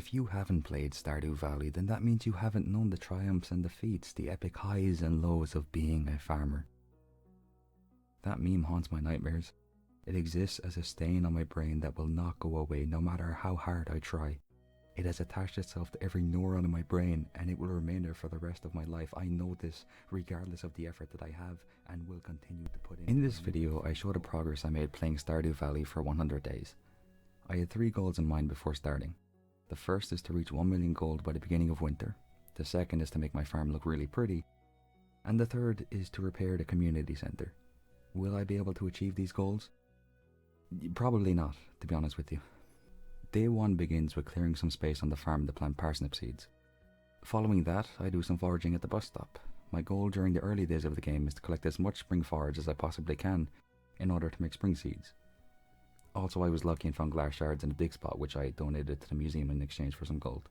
If you haven't played Stardew Valley, then that means you haven't known the triumphs and defeats, the epic highs and lows of being a farmer. That meme haunts my nightmares. It exists as a stain on my brain that will not go away no matter how hard I try. It has attached itself to every neuron in my brain, and it will remain there for the rest of my life. I know this, regardless of the effort that I have and will continue to put in. In this video, I show the progress I made playing Stardew Valley for 100 days. I had 3 goals in mind before starting. The first is to reach 1 million gold by the beginning of winter. The second is to make my farm look really pretty. And the third is to repair the community centre. Will I be able to achieve these goals? Probably not, to be honest with you. Day 1 begins with clearing some space on the farm to plant parsnip seeds. Following that, I do some foraging at the bus stop. My goal during the early days of the game is to collect as much spring forage as I possibly can in order to make spring seeds. Also, I was lucky and found glass shards in a dig spot which I donated to the museum in exchange for some gold.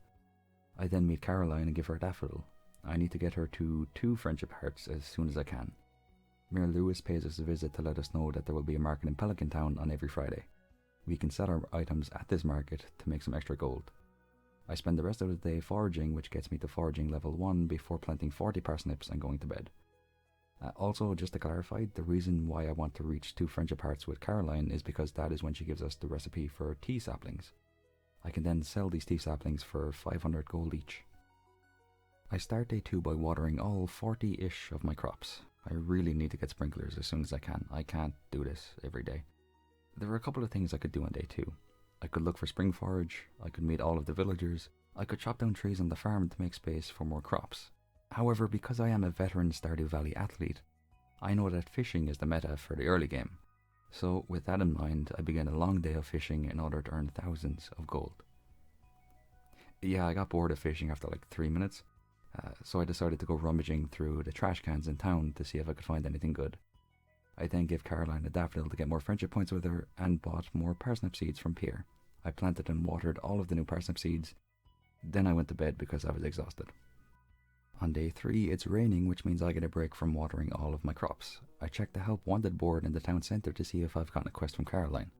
I then meet Caroline and give her a daffodil. I need to get her to 2 friendship hearts as soon as I can. Mayor Lewis pays us a visit to let us know that there will be a market in Pelican Town on every Friday. We can sell our items at this market to make some extra gold. I spend the rest of the day foraging, which gets me to foraging level 1 before planting 40 parsnips and going to bed. Also, just to clarify, the reason why I want to reach 2 friendship hearts with Caroline is because that is when she gives us the recipe for tea saplings. I can then sell these tea saplings for 500 gold each. I start day 2 by watering all 40-ish of my crops. I really need to get sprinklers as soon as I can. I can't do this every day. There are a couple of things I could do on day 2. I could look for spring forage, I could meet all of the villagers, I could chop down trees on the farm to make space for more crops. However, because I am a veteran Stardew Valley athlete, I know that fishing is the meta for the early game. So with that in mind, I began a long day of fishing in order to earn thousands of gold. Yeah, I got bored of fishing after like 3 minutes, so I decided to go rummaging through the trash cans in town to see if I could find anything good. I then gave Caroline a daffodil to get more friendship points with her and bought more parsnip seeds from Pierre. I planted and watered all of the new parsnip seeds. Then I went to bed because I was exhausted. On day 3, it's raining, which means I get a break from watering all of my crops. I check the help wanted board in the town centre to see if I've gotten a quest from Caroline.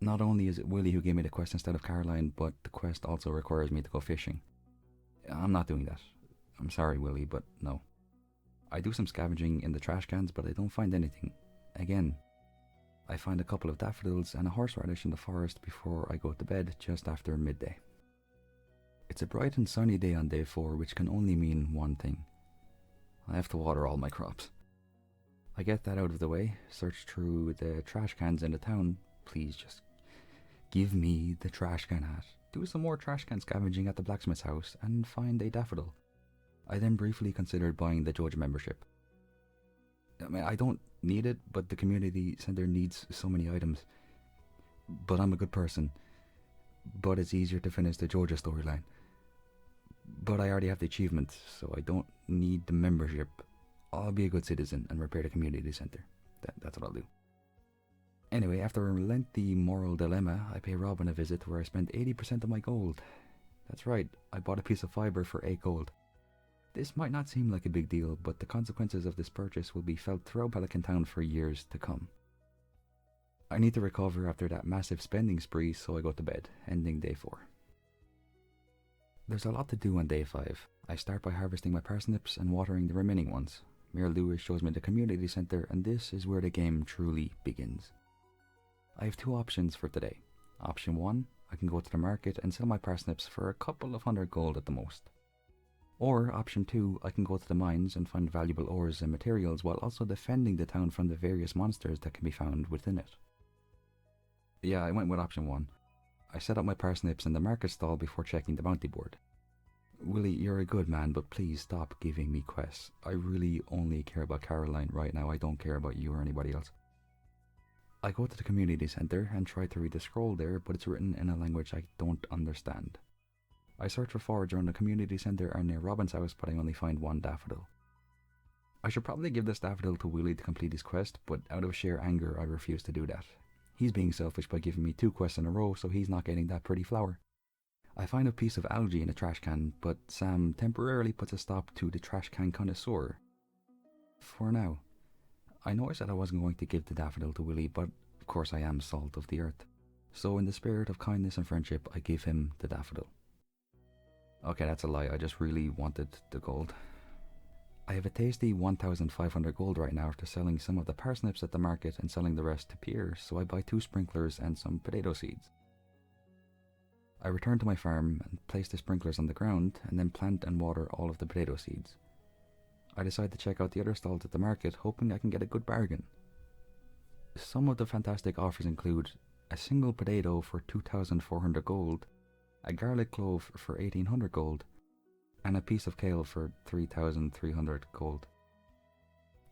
Not only is it Willie who gave me the quest instead of Caroline, but the quest also requires me to go fishing. I'm not doing that. I'm sorry, Willie, but no. I do some scavenging in the trash cans, but I don't find anything. Again, I find a couple of daffodils and a horseradish in the forest before I go to bed just after midday. It's a bright and sunny day on day 4, which can only mean one thing. I have to water all my crops. I get that out of the way, search through the trash cans in the town. Please just give me the trash can hat. Do some more trash can scavenging at the blacksmith's house and find a daffodil. I then briefly considered buying the Georgia membership. I mean, I don't need it, but the community centre needs so many items. But I'm a good person. But it's easier to finish the Georgia storyline. But I already have the achievement, so I don't need the membership. I'll be a good citizen and repair the community centre. That's what I'll do. Anyway, after a lengthy moral dilemma, I pay Robin a visit where I spent 80% of my gold. That's right, I bought a piece of fibre for 8 gold. This might not seem like a big deal, but the consequences of this purchase will be felt throughout Pelican Town for years to come. I need to recover after that massive spending spree, so I go to bed, ending day 4. There's a lot to do on day 5. I start by harvesting my parsnips and watering the remaining ones. Mayor Lewis shows me the community centre, and this is where the game truly begins. I have 2 options for today. Option 1, I can go to the market and sell my parsnips for a couple of 100 gold at the most. Or option 2, I can go to the mines and find valuable ores and materials while also defending the town from the various monsters that can be found within it. Yeah, I went with option 1. I set up my parsnips in the market stall before checking the bounty board. Willie, you're a good man, but please stop giving me quests. I really only care about Caroline right now. I don't care about you or anybody else. I go to the community centre and try to read the scroll there, but it's written in a language I don't understand. I search for forage around the community centre and near Robin's house, but I only find 1 daffodil. I should probably give this daffodil to Willie to complete his quest, but out of sheer anger I refuse to do that. He's being selfish by giving me 2 quests in a row, so he's not getting that pretty flower. I find a piece of algae in a trash can, but Sam temporarily puts a stop to the trash can connoisseur. For now. I know I said I wasn't going to give the daffodil to Willie, but of course I am salt of the earth. So in the spirit of kindness and friendship, I give him the daffodil. Okay, that's a lie, I just really wanted the gold. I have a tasty 1,500 gold right now after selling some of the parsnips at the market and selling the rest to Pierre, so I buy 2 sprinklers and some potato seeds. I return to my farm and place the sprinklers on the ground and then plant and water all of the potato seeds. I decide to check out the other stalls at the market, hoping I can get a good bargain. Some of the fantastic offers include a single potato for 2,400 gold, a garlic clove for 1,800 gold, and a piece of kale for 3,300 gold.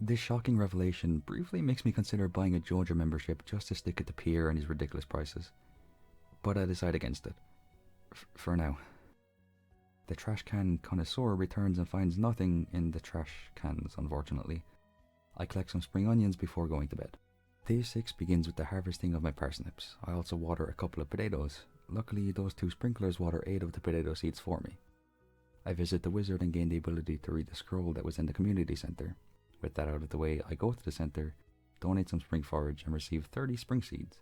This shocking revelation briefly makes me consider buying a Joja membership just to stick it to Pierre and his ridiculous prices. But I decide against it. For now. The trash can connoisseur returns and finds nothing in the trash cans, unfortunately. I collect some spring onions before going to bed. Day 6 begins with the harvesting of my parsnips. I also water a couple of potatoes. Luckily, those 2 sprinklers water 8 of the potato seeds for me. I visit the wizard and gain the ability to read the scroll that was in the community centre. With that out of the way, I go to the centre, donate some spring forage and receive 30 spring seeds.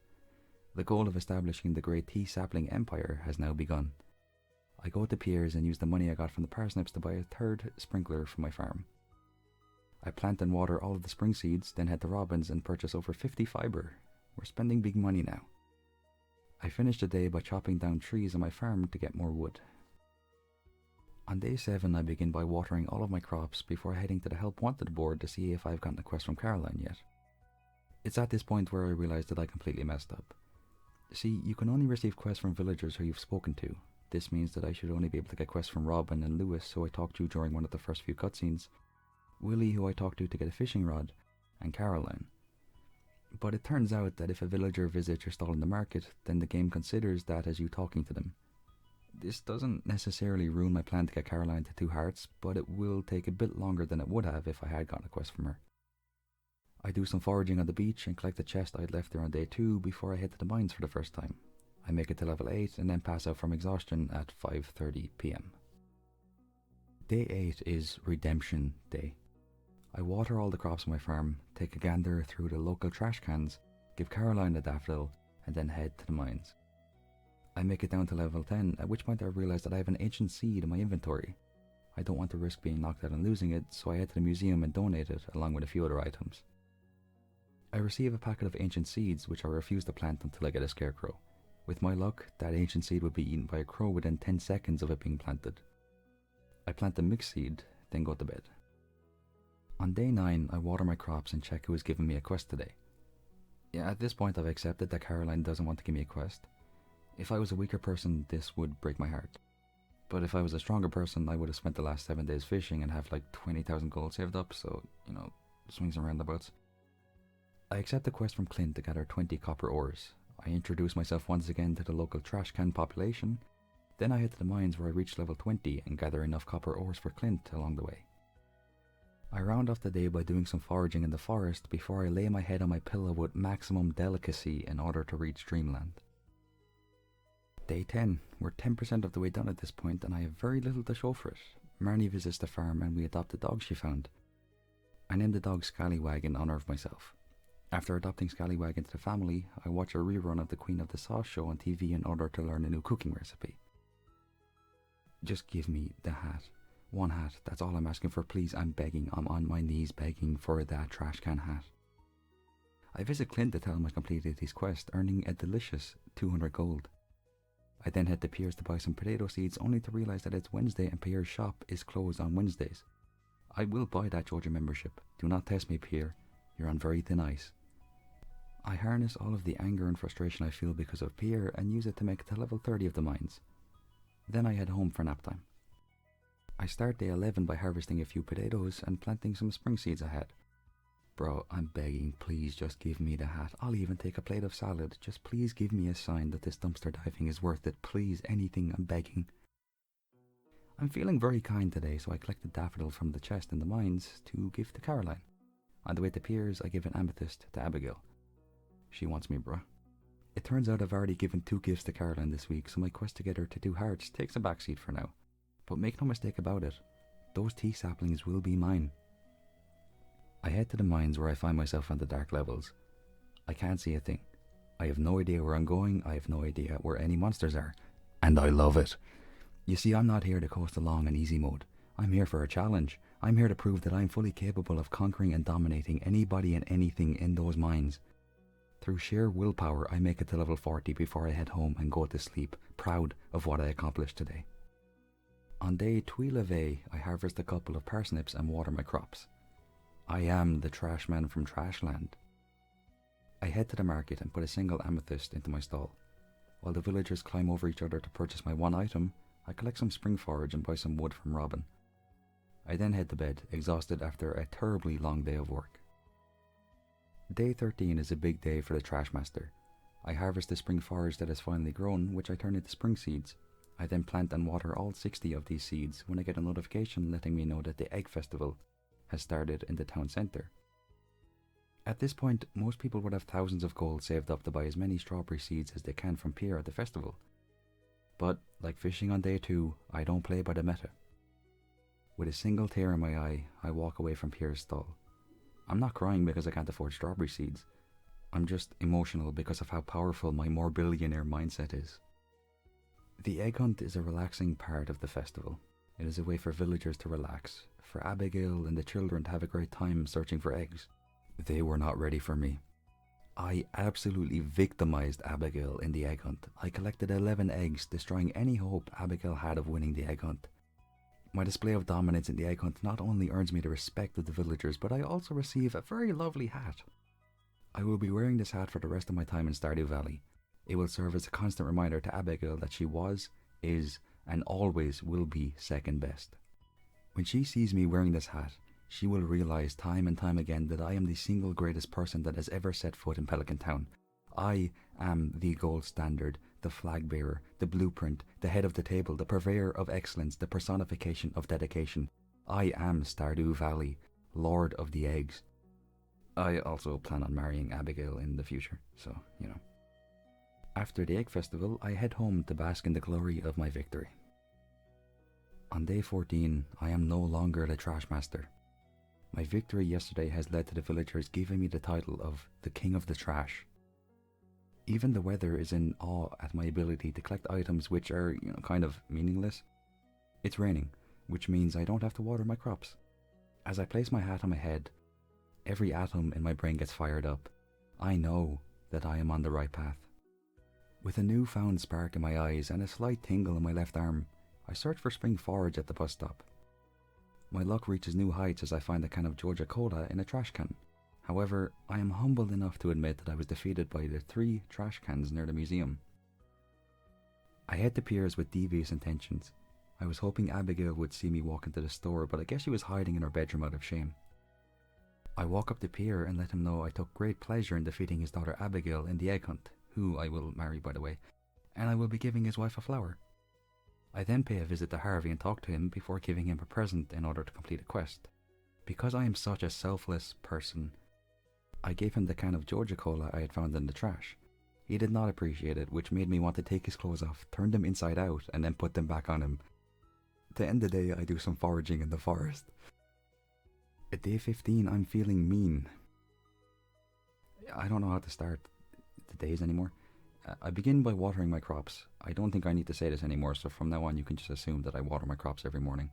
The goal of establishing the great Tea Sapling Empire has now begun. I go to Pierre's and use the money I got from the parsnips to buy a 3rd sprinkler for my farm. I plant and water all of the spring seeds, then head to Robin's and purchase over 50 fibre. We're spending big money now. I finish the day by chopping down trees on my farm to get more wood. On day 7 I begin by watering all of my crops before heading to the Help Wanted board to see if I've gotten a quest from Caroline yet. It's at this point where I realise that I completely messed up. See, you can only receive quests from villagers who you've spoken to. This means that I should only be able to get quests from Robin and Lewis, who I talked to during one of the first few cutscenes, Willie, who I talked to get a fishing rod, and Caroline. But it turns out that if a villager visits your stall in the market, then the game considers that as you talking to them. This doesn't necessarily ruin my plan to get Caroline to 2 hearts, but it will take a bit longer than it would have if I had gotten a quest from her. I do some foraging on the beach and collect the chest I'd left there on day 2 before I head to the mines for the first time. I make it to level 8 and then pass out from exhaustion at 5:30 PM. Day 8 is Redemption Day. I water all the crops on my farm, take a gander through the local trash cans, give Caroline a daffodil, and then head to the mines. I make it down to level 10, at which point I realise that I have an ancient seed in my inventory. I don't want to risk being knocked out and losing it, so I head to the museum and donate it, along with a few other items. I receive a packet of ancient seeds, which I refuse to plant until I get a scarecrow. With my luck, that ancient seed would be eaten by a crow within 10 seconds of it being planted. I plant the mixed seed, then go to bed. On day 9, I water my crops and check who has given me a quest today. Yeah, at this point I've accepted that Caroline doesn't want to give me a quest. If I was a weaker person, this would break my heart. But if I was a stronger person, I would have spent the last 7 days fishing and have like 20,000 gold saved up, so, swings and roundabouts. I accept a quest from Clint to gather 20 copper ores. I introduce myself once again to the local trash can population, then I head to the mines where I reach level 20 and gather enough copper ores for Clint along the way. I round off the day by doing some foraging in the forest before I lay my head on my pillow with maximum delicacy in order to reach Dreamland. Day 10. We're 10% of the way done at this point and I have very little to show for it. Marnie visits the farm and we adopt a dog she found. I named the dog Scallywag in honour of myself. After adopting Scallywag into the family, I watch a rerun of the Queen of the Sauce show on TV in order to learn a new cooking recipe. Just give me the hat. 1 hat, that's all I'm asking for, please, I'm begging, I'm on my knees begging for that trash can hat. I visit Clint to tell him I completed his quest, earning a delicious 200 gold. I then head to Pierre's to buy some potato seeds, only to realise that it's Wednesday and Pierre's shop is closed on Wednesdays. I will buy that Joja membership. Do not test me, Pierre. You're on very thin ice. I harness all of the anger and frustration I feel because of Pierre and use it to make it to level 30 of the mines. Then I head home for nap time. I start day 11 by harvesting a few potatoes and planting some spring seeds ahead. Bro, I'm begging, please just give me the hat. I'll even take a plate of salad. Just please give me a sign that this dumpster diving is worth it. Please, anything, I'm begging. I'm feeling very kind today, so I collect a daffodil from the chest in the mines to give to Caroline. On the way to Pierre's, I give an amethyst to Abigail. She wants me, bruh. It turns out I've already given 2 gifts to Caroline this week, so my quest to get her to 2 hearts takes a backseat for now. But make no mistake about it, those tea saplings will be mine. I head to the mines where I find myself on the dark levels. I can't see a thing. I have no idea where I'm going, I have no idea where any monsters are. And I love it. You see, I'm not here to coast along in easy mode. I'm here for a challenge. I'm here to prove that I'm fully capable of conquering and dominating anybody and anything in those mines. Through sheer willpower, I make it to level 40 before I head home and go to sleep, proud of what I accomplished today. On day 12, I harvest a couple of parsnips and water my crops. I am the trash man from Trashland. I head to the market and put a single amethyst into my stall. While the villagers climb over each other to purchase my one item, I collect some spring forage and buy some wood from Robin. I then head to bed, exhausted after a terribly long day of work. Day 13 is a big day for the trash master. I harvest the spring forage that has finally grown, which I turn into spring seeds. I then plant and water all 60 of these seeds when I get a notification letting me know that the egg festival has started in the town centre. At this point, most people would have thousands of gold saved up to buy as many strawberry seeds as they can from Pierre at the festival. But, like fishing on day 2, I don't play by the meta. With a single tear in my eye, I walk away from Pierre's stall. I'm not crying because I can't afford strawberry seeds. I'm just emotional because of how powerful my more billionaire mindset is. The egg hunt is a relaxing part of the festival. It is a way for villagers to relax, for Abigail and the children to have a great time searching for eggs. They were not ready for me. I absolutely victimized Abigail in the egg hunt. I collected 11 eggs, destroying any hope Abigail had of winning the egg hunt. My display of dominance in the egg hunt not only earns me the respect of the villagers, but I also receive a very lovely hat. I will be wearing this hat for the rest of my time in Stardew Valley. It will serve as a constant reminder to Abigail that she was, is, and always will be second best. When she sees me wearing this hat, she will realize time and time again that I am the single greatest person that has ever set foot in Pelican Town. I am the gold standard, the flag bearer, the blueprint, the head of the table, the purveyor of excellence, the personification of dedication. I am Stardew Valley, Lord of the Eggs. I also plan on marrying Abigail in the future, so, you know. After the Egg Festival, I head home to bask in the glory of my victory. On day 14, I am no longer the trash master. My victory yesterday has led to the villagers giving me the title of the King of the Trash. Even the weather is in awe at my ability to collect items which are, kind of meaningless. It's raining, which means I don't have to water my crops. As I place my hat on my head, every atom in my brain gets fired up. I know that I am on the right path. With a newfound spark in my eyes and a slight tingle in my left arm, I search for spring forage at the bus stop. My luck reaches new heights as I find a can of Georgia Cola in a trash can. However, I am humbled enough to admit that I was defeated by the 3 trash cans near the museum. I head to Pierre's with devious intentions. I was hoping Abigail would see me walk into the store, but I guess she was hiding in her bedroom out of shame. I walk up to Pierre and let him know I took great pleasure in defeating his daughter Abigail in the egg hunt, who I will marry by the way, and I will be giving his wife a flower. I then pay a visit to Harvey and talk to him before giving him a present in order to complete a quest. Because I am such a selfless person, I gave him the can of Georgia Cola I had found in the trash. He did not appreciate it, which made me want to take his clothes off, turn them inside out, and then put them back on him. To end the day, I do some foraging in the forest. At day 15, I'm feeling mean. I don't know how to start the days anymore. I begin by watering my crops. I don't think I need to say this anymore, so from now on you can just assume that I water my crops every morning.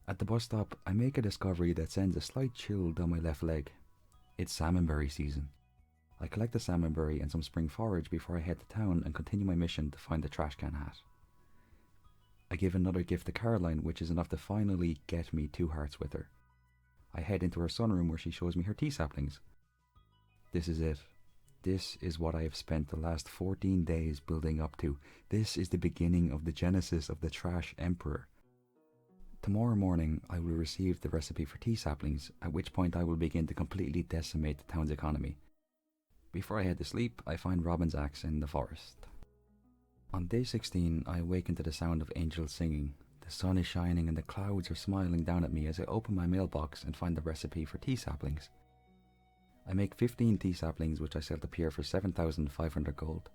At the bus stop, I make a discovery that sends a slight chill down my left leg. It's salmonberry season. I collect a salmonberry and some spring forage before I head to town and continue my mission to find the trash can hat. I give another gift to Caroline, which is enough to finally get me 2 hearts with her. I head into her sunroom where she shows me her tea saplings. This is it. This is what I have spent the last 14 days building up to. This is the beginning of the genesis of the Trash Emperor. Tomorrow morning I will receive the recipe for tea saplings, at which point I will begin to completely decimate the town's economy. Before I head to sleep, I find Robin's axe in the forest. On day 16, I awaken to the sound of angels singing. The sun is shining and the clouds are smiling down at me as I open my mailbox and find the recipe for tea saplings. I make 15 tea saplings which I sell to Pierre for 7,500 gold.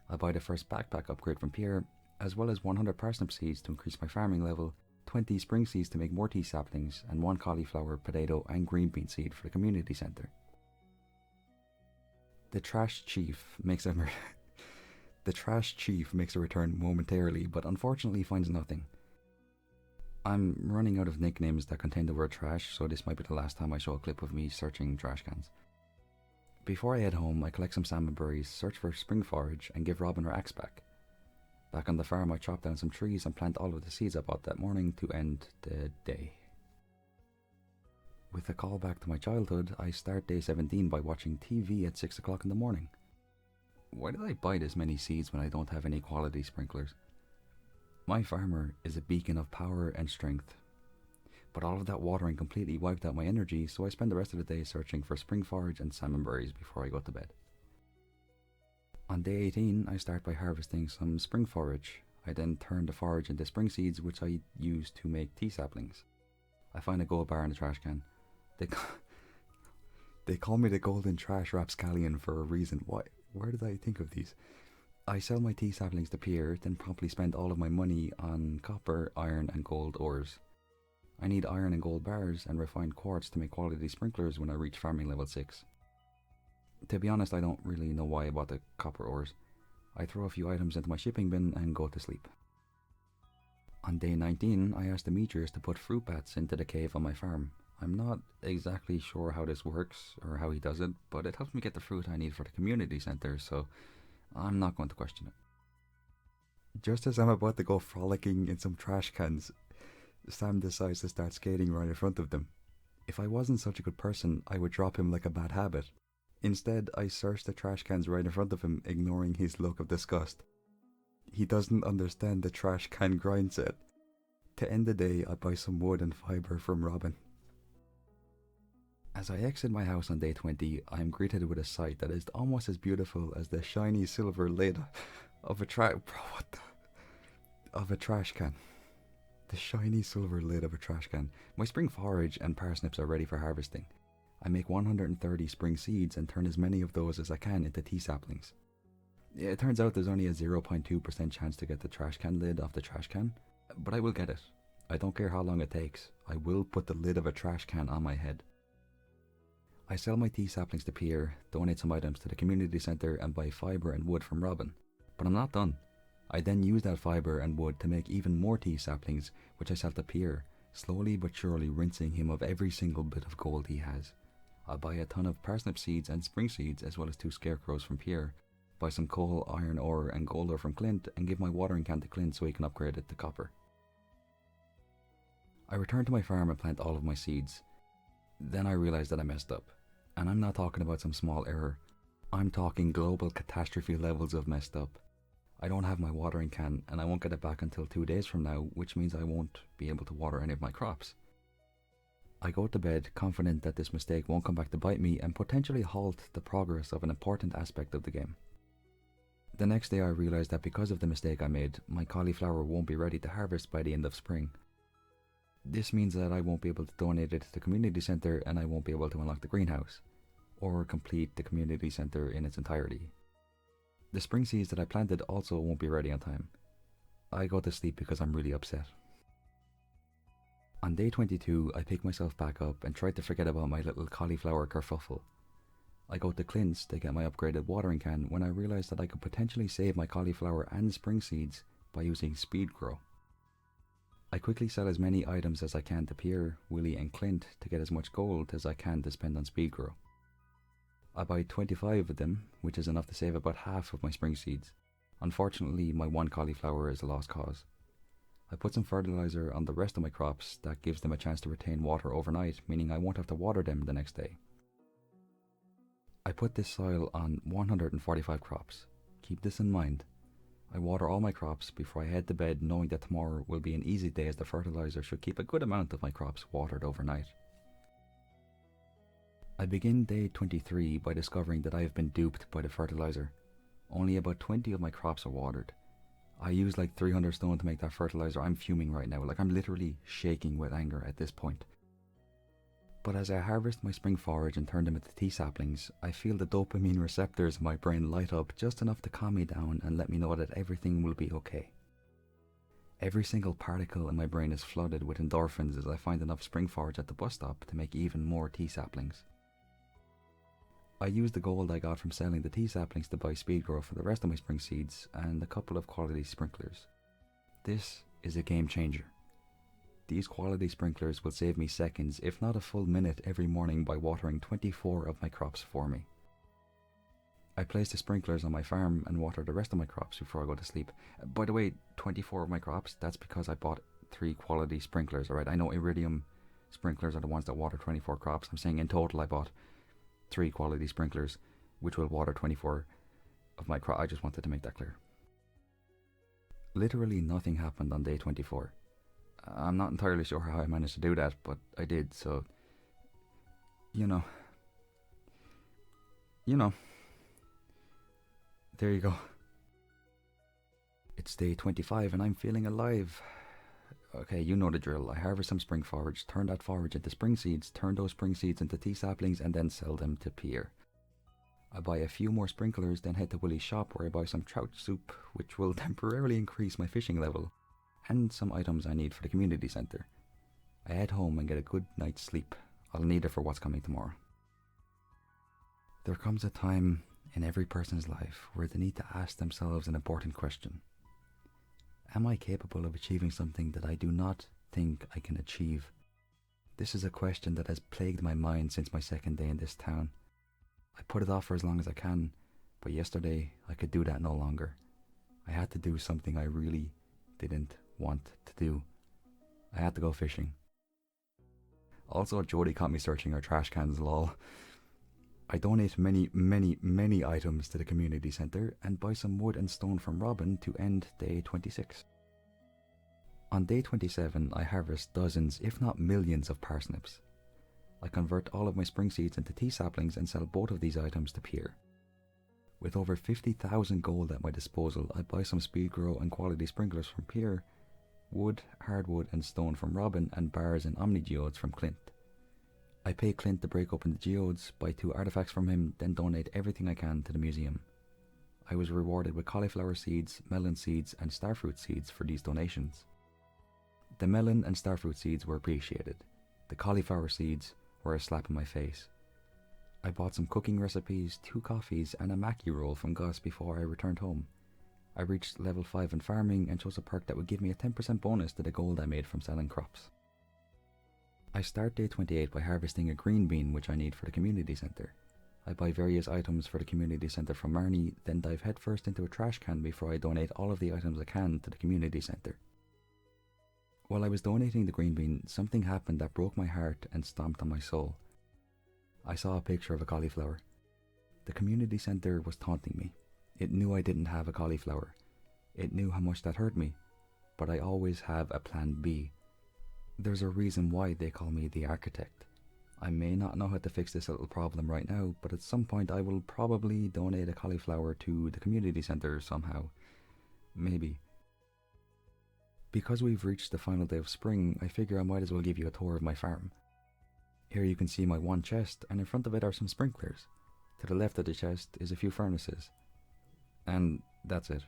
I buy the first backpack upgrade from Pierre, as well as 100 parsnip seeds to increase my farming level, 20 spring seeds to make more tea saplings, and 1 cauliflower, potato and green bean seed for the community centre. The trash chief makes a The trash chief makes a return momentarily, but unfortunately finds nothing. I'm running out of nicknames that contain the word trash, so this might be the last time I show a clip of me searching trash cans. Before I head home, I collect some salmon berries, search for spring forage, and give Robin her axe back. Back on the farm, I chop down some trees and plant all of the seeds I bought that morning to end the day. With a call back to my childhood, I start day 17 by watching TV at 6 o'clock in the morning. Why did I buy this many seeds when I don't have any quality sprinklers? My farmer is a beacon of power and strength. But all of that watering completely wiped out my energy, so I spend the rest of the day searching for spring forage and salmon berries before I go to bed. On day 18, I start by harvesting some spring forage. I then turn the forage into spring seeds, which I use to make tea saplings. I find a gold bar in the trash can. They call me the golden trash rapscallion for a reason. Why? Where did I think of these? I sell my tea saplings to Pierre, then promptly spend all of my money on copper, iron and gold ores. I need iron and gold bars and refined quartz to make quality sprinklers when I reach farming level 6. To be honest, I don't really know why I bought the copper ores. I throw a few items into my shipping bin and go to sleep. On day 19, I asked Demetrius to put fruit bats into the cave on my farm. I'm not exactly sure how this works or how he does it, but it helps me get the fruit I need for the community centre, so I'm not going to question it. Just as I'm about to go frolicking in some trash cans, Sam decides to start skating right in front of them. If I wasn't such a good person, I would drop him like a bad habit. Instead, I search the trash cans right in front of him, ignoring his look of disgust. He doesn't understand the trash can grind set. To end the day, I buy some wood and fibre from Robin. As I exit my house on day 20, I am greeted with a sight that is almost as beautiful as the shiny silver lid of a trash can. The shiny silver lid of a trash can. My spring forage and parsnips are ready for harvesting. I make 130 spring seeds and turn as many of those as I can into tea saplings. It turns out there's only a 0.2% chance to get the trash can lid off the trash can, but I will get it. I don't care how long it takes. I will put the lid of a trash can on my head. I sell my tea saplings to Pierre, donate some items to the community centre and buy fibre and wood from Robin. But I'm not done. I then use that fibre and wood to make even more tea saplings, which I sell to Pierre, slowly but surely rinsing him of every single bit of gold he has. I buy a ton of parsnip seeds and spring seeds as well as 2 scarecrows from Pierre, buy some coal, iron ore and gold ore from Clint and give my watering can to Clint so he can upgrade it to copper. I return to my farm and plant all of my seeds. Then I realize that I messed up. And I'm not talking about some small error. I'm talking global catastrophe levels of messed up. I don't have my watering can and I won't get it back until 2 days from now, which means I won't be able to water any of my crops. I go to bed confident that this mistake won't come back to bite me and potentially halt the progress of an important aspect of the game. The next day I realize that because of the mistake I made, my cauliflower won't be ready to harvest by the end of spring. This means that I won't be able to donate it to the community centre and I won't be able to unlock the greenhouse, or complete the community centre in its entirety. The spring seeds that I planted also won't be ready on time. I go to sleep because I'm really upset. On day 22, I pick myself back up and try to forget about my little cauliflower kerfuffle. I go to Clint's to get my upgraded watering can when I realise that I could potentially save my cauliflower and spring seeds by using speed grow. I quickly sell as many items as I can to Pierre, Willie and Clint to get as much gold as I can to spend on speed grow. I buy 25 of them, which is enough to save about half of my spring seeds. Unfortunately, my one cauliflower is a lost cause. I put some fertilizer on the rest of my crops that gives them a chance to retain water overnight, meaning I won't have to water them the next day. I put this soil on 145 crops. Keep this in mind. I water all my crops before I head to bed, knowing that tomorrow will be an easy day as the fertilizer should keep a good amount of my crops watered overnight. I begin day 23 by discovering that I have been duped by the fertilizer. Only about 20 of my crops are watered. I used like 300 stone to make that fertilizer. I'm fuming right now, like I'm literally shaking with anger at this point. But as I harvest my spring forage and turn them into tea saplings, I feel the dopamine receptors in my brain light up just enough to calm me down and let me know that everything will be okay. Every single particle in my brain is flooded with endorphins as I find enough spring forage at the bus stop to make even more tea saplings. I used the gold I got from selling the tea saplings to buy speed grow for the rest of my spring seeds and a couple of quality sprinklers. This is a game changer. These quality sprinklers will save me seconds, if not a full minute every morning by watering 24 of my crops for me. I place the sprinklers on my farm and water the rest of my crops before I go to sleep. By the way, 24 of my crops, that's because I bought 3 quality sprinklers, alright? I know iridium sprinklers are the ones that water 24 crops. I'm saying in total I bought 3 quality sprinklers, which will water 24 of my crops. I just wanted to make that clear. Literally nothing happened on day 24. I'm not entirely sure how I managed to do that, but I did, so... You know. There you go. It's day 25 and I'm feeling alive. Okay, you know the drill. I harvest some spring forage, turn that forage into spring seeds, turn those spring seeds into tea saplings, and then sell them to Pierre. I buy a few more sprinklers, then head to Willie's shop where I buy some trout soup, which will temporarily increase my fishing level, and some items I need for the community centre. I head home and get a good night's sleep. I'll need it for what's coming tomorrow. There comes a time in every person's life where they need to ask themselves an important question. Am I capable of achieving something that I do not think I can achieve? This is a question that has plagued my mind since my second day in this town. I put it off for as long as I can, but yesterday I could do that no longer. I had to do something I really didn't want to do. I had to go fishing. Also, Jody caught me searching our trash cans, lol. I donate many items to the community centre and buy some wood and stone from Robin to end day 26. On day 27 I harvest dozens, if not millions of parsnips. I convert all of my spring seeds into tea saplings and sell both of these items to Pierre. With over 50,000 gold at my disposal, I buy some speed grow and quality sprinklers from Pierre, wood, hardwood and stone from Robin, and bars and omni geodes from Clint. I pay Clint to break open the geodes, buy 2 artifacts from him, then donate everything I can to the museum. I was rewarded with cauliflower seeds, melon seeds and starfruit seeds for these donations. The melon and starfruit seeds were appreciated. The cauliflower seeds were a slap in my face. I bought some cooking recipes, 2 coffees and a Mackie roll from Gus before I returned home. I reached level 5 in farming and chose a perk that would give me a 10% bonus to the gold I made from selling crops. I start day 28 by harvesting a green bean which I need for the community centre. I buy various items for the community centre from Marnie, then dive headfirst into a trash can before I donate all of the items I can to the community centre. While I was donating the green bean, something happened that broke my heart and stomped on my soul. I saw a picture of a cauliflower. The community centre was taunting me. It knew I didn't have a cauliflower. It knew how much that hurt me, but I always have a plan B. There's a reason why they call me the architect. I may not know how to fix this little problem right now, but at some point I will probably donate a cauliflower to the community centre somehow. Maybe. Because we've reached the final day of spring, I figure I might as well give you a tour of my farm. Here you can see my one chest, and in front of it are some sprinklers. To the left of the chest is a few furnaces. And that's it.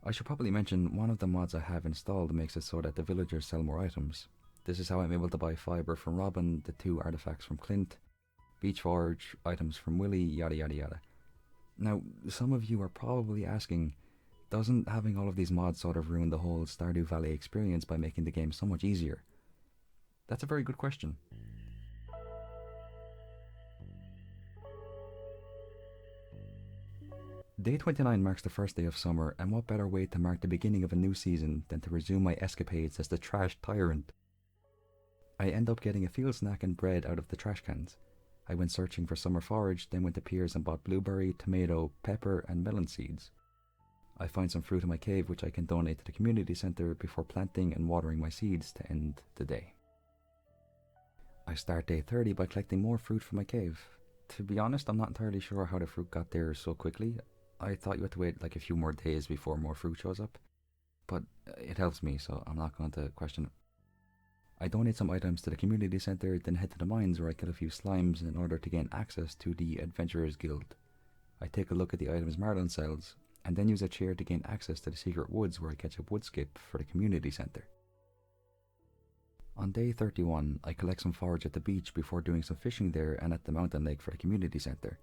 I should probably mention one of the mods I have installed makes it so that the villagers sell more items. This is how I'm able to buy fibre from Robin, the 2 artifacts from Clint, beach forage, items from Willie, yada yada yada. Now, some of you are probably asking, doesn't having all of these mods sort of ruin the whole Stardew Valley experience by making the game so much easier? That's a very good question. Day 29 marks the first day of summer, and what better way to mark the beginning of a new season than to resume my escapades as the Trash Tyrant. I end up getting a field snack and bread out of the trash cans. I went searching for summer forage, then went to Piers and bought blueberry, tomato, pepper and melon seeds. I find some fruit in my cave which I can donate to the community centre before planting and watering my seeds to end the day. I start day 30 by collecting more fruit from my cave. To be honest, I'm not entirely sure how the fruit got there so quickly. I thought you had to wait like a few more days before more fruit shows up. But it helps me, so I'm not going to question it. I donate some items to the community centre, then head to the mines where I kill a few slimes in order to gain access to the Adventurers Guild. I take a look at the items Marlon sells, and then use a chair to gain access to the secret woods where I catch a wood skip for the community centre. On day 31, I collect some forage at the beach before doing some fishing there and at the mountain lake for the community centre.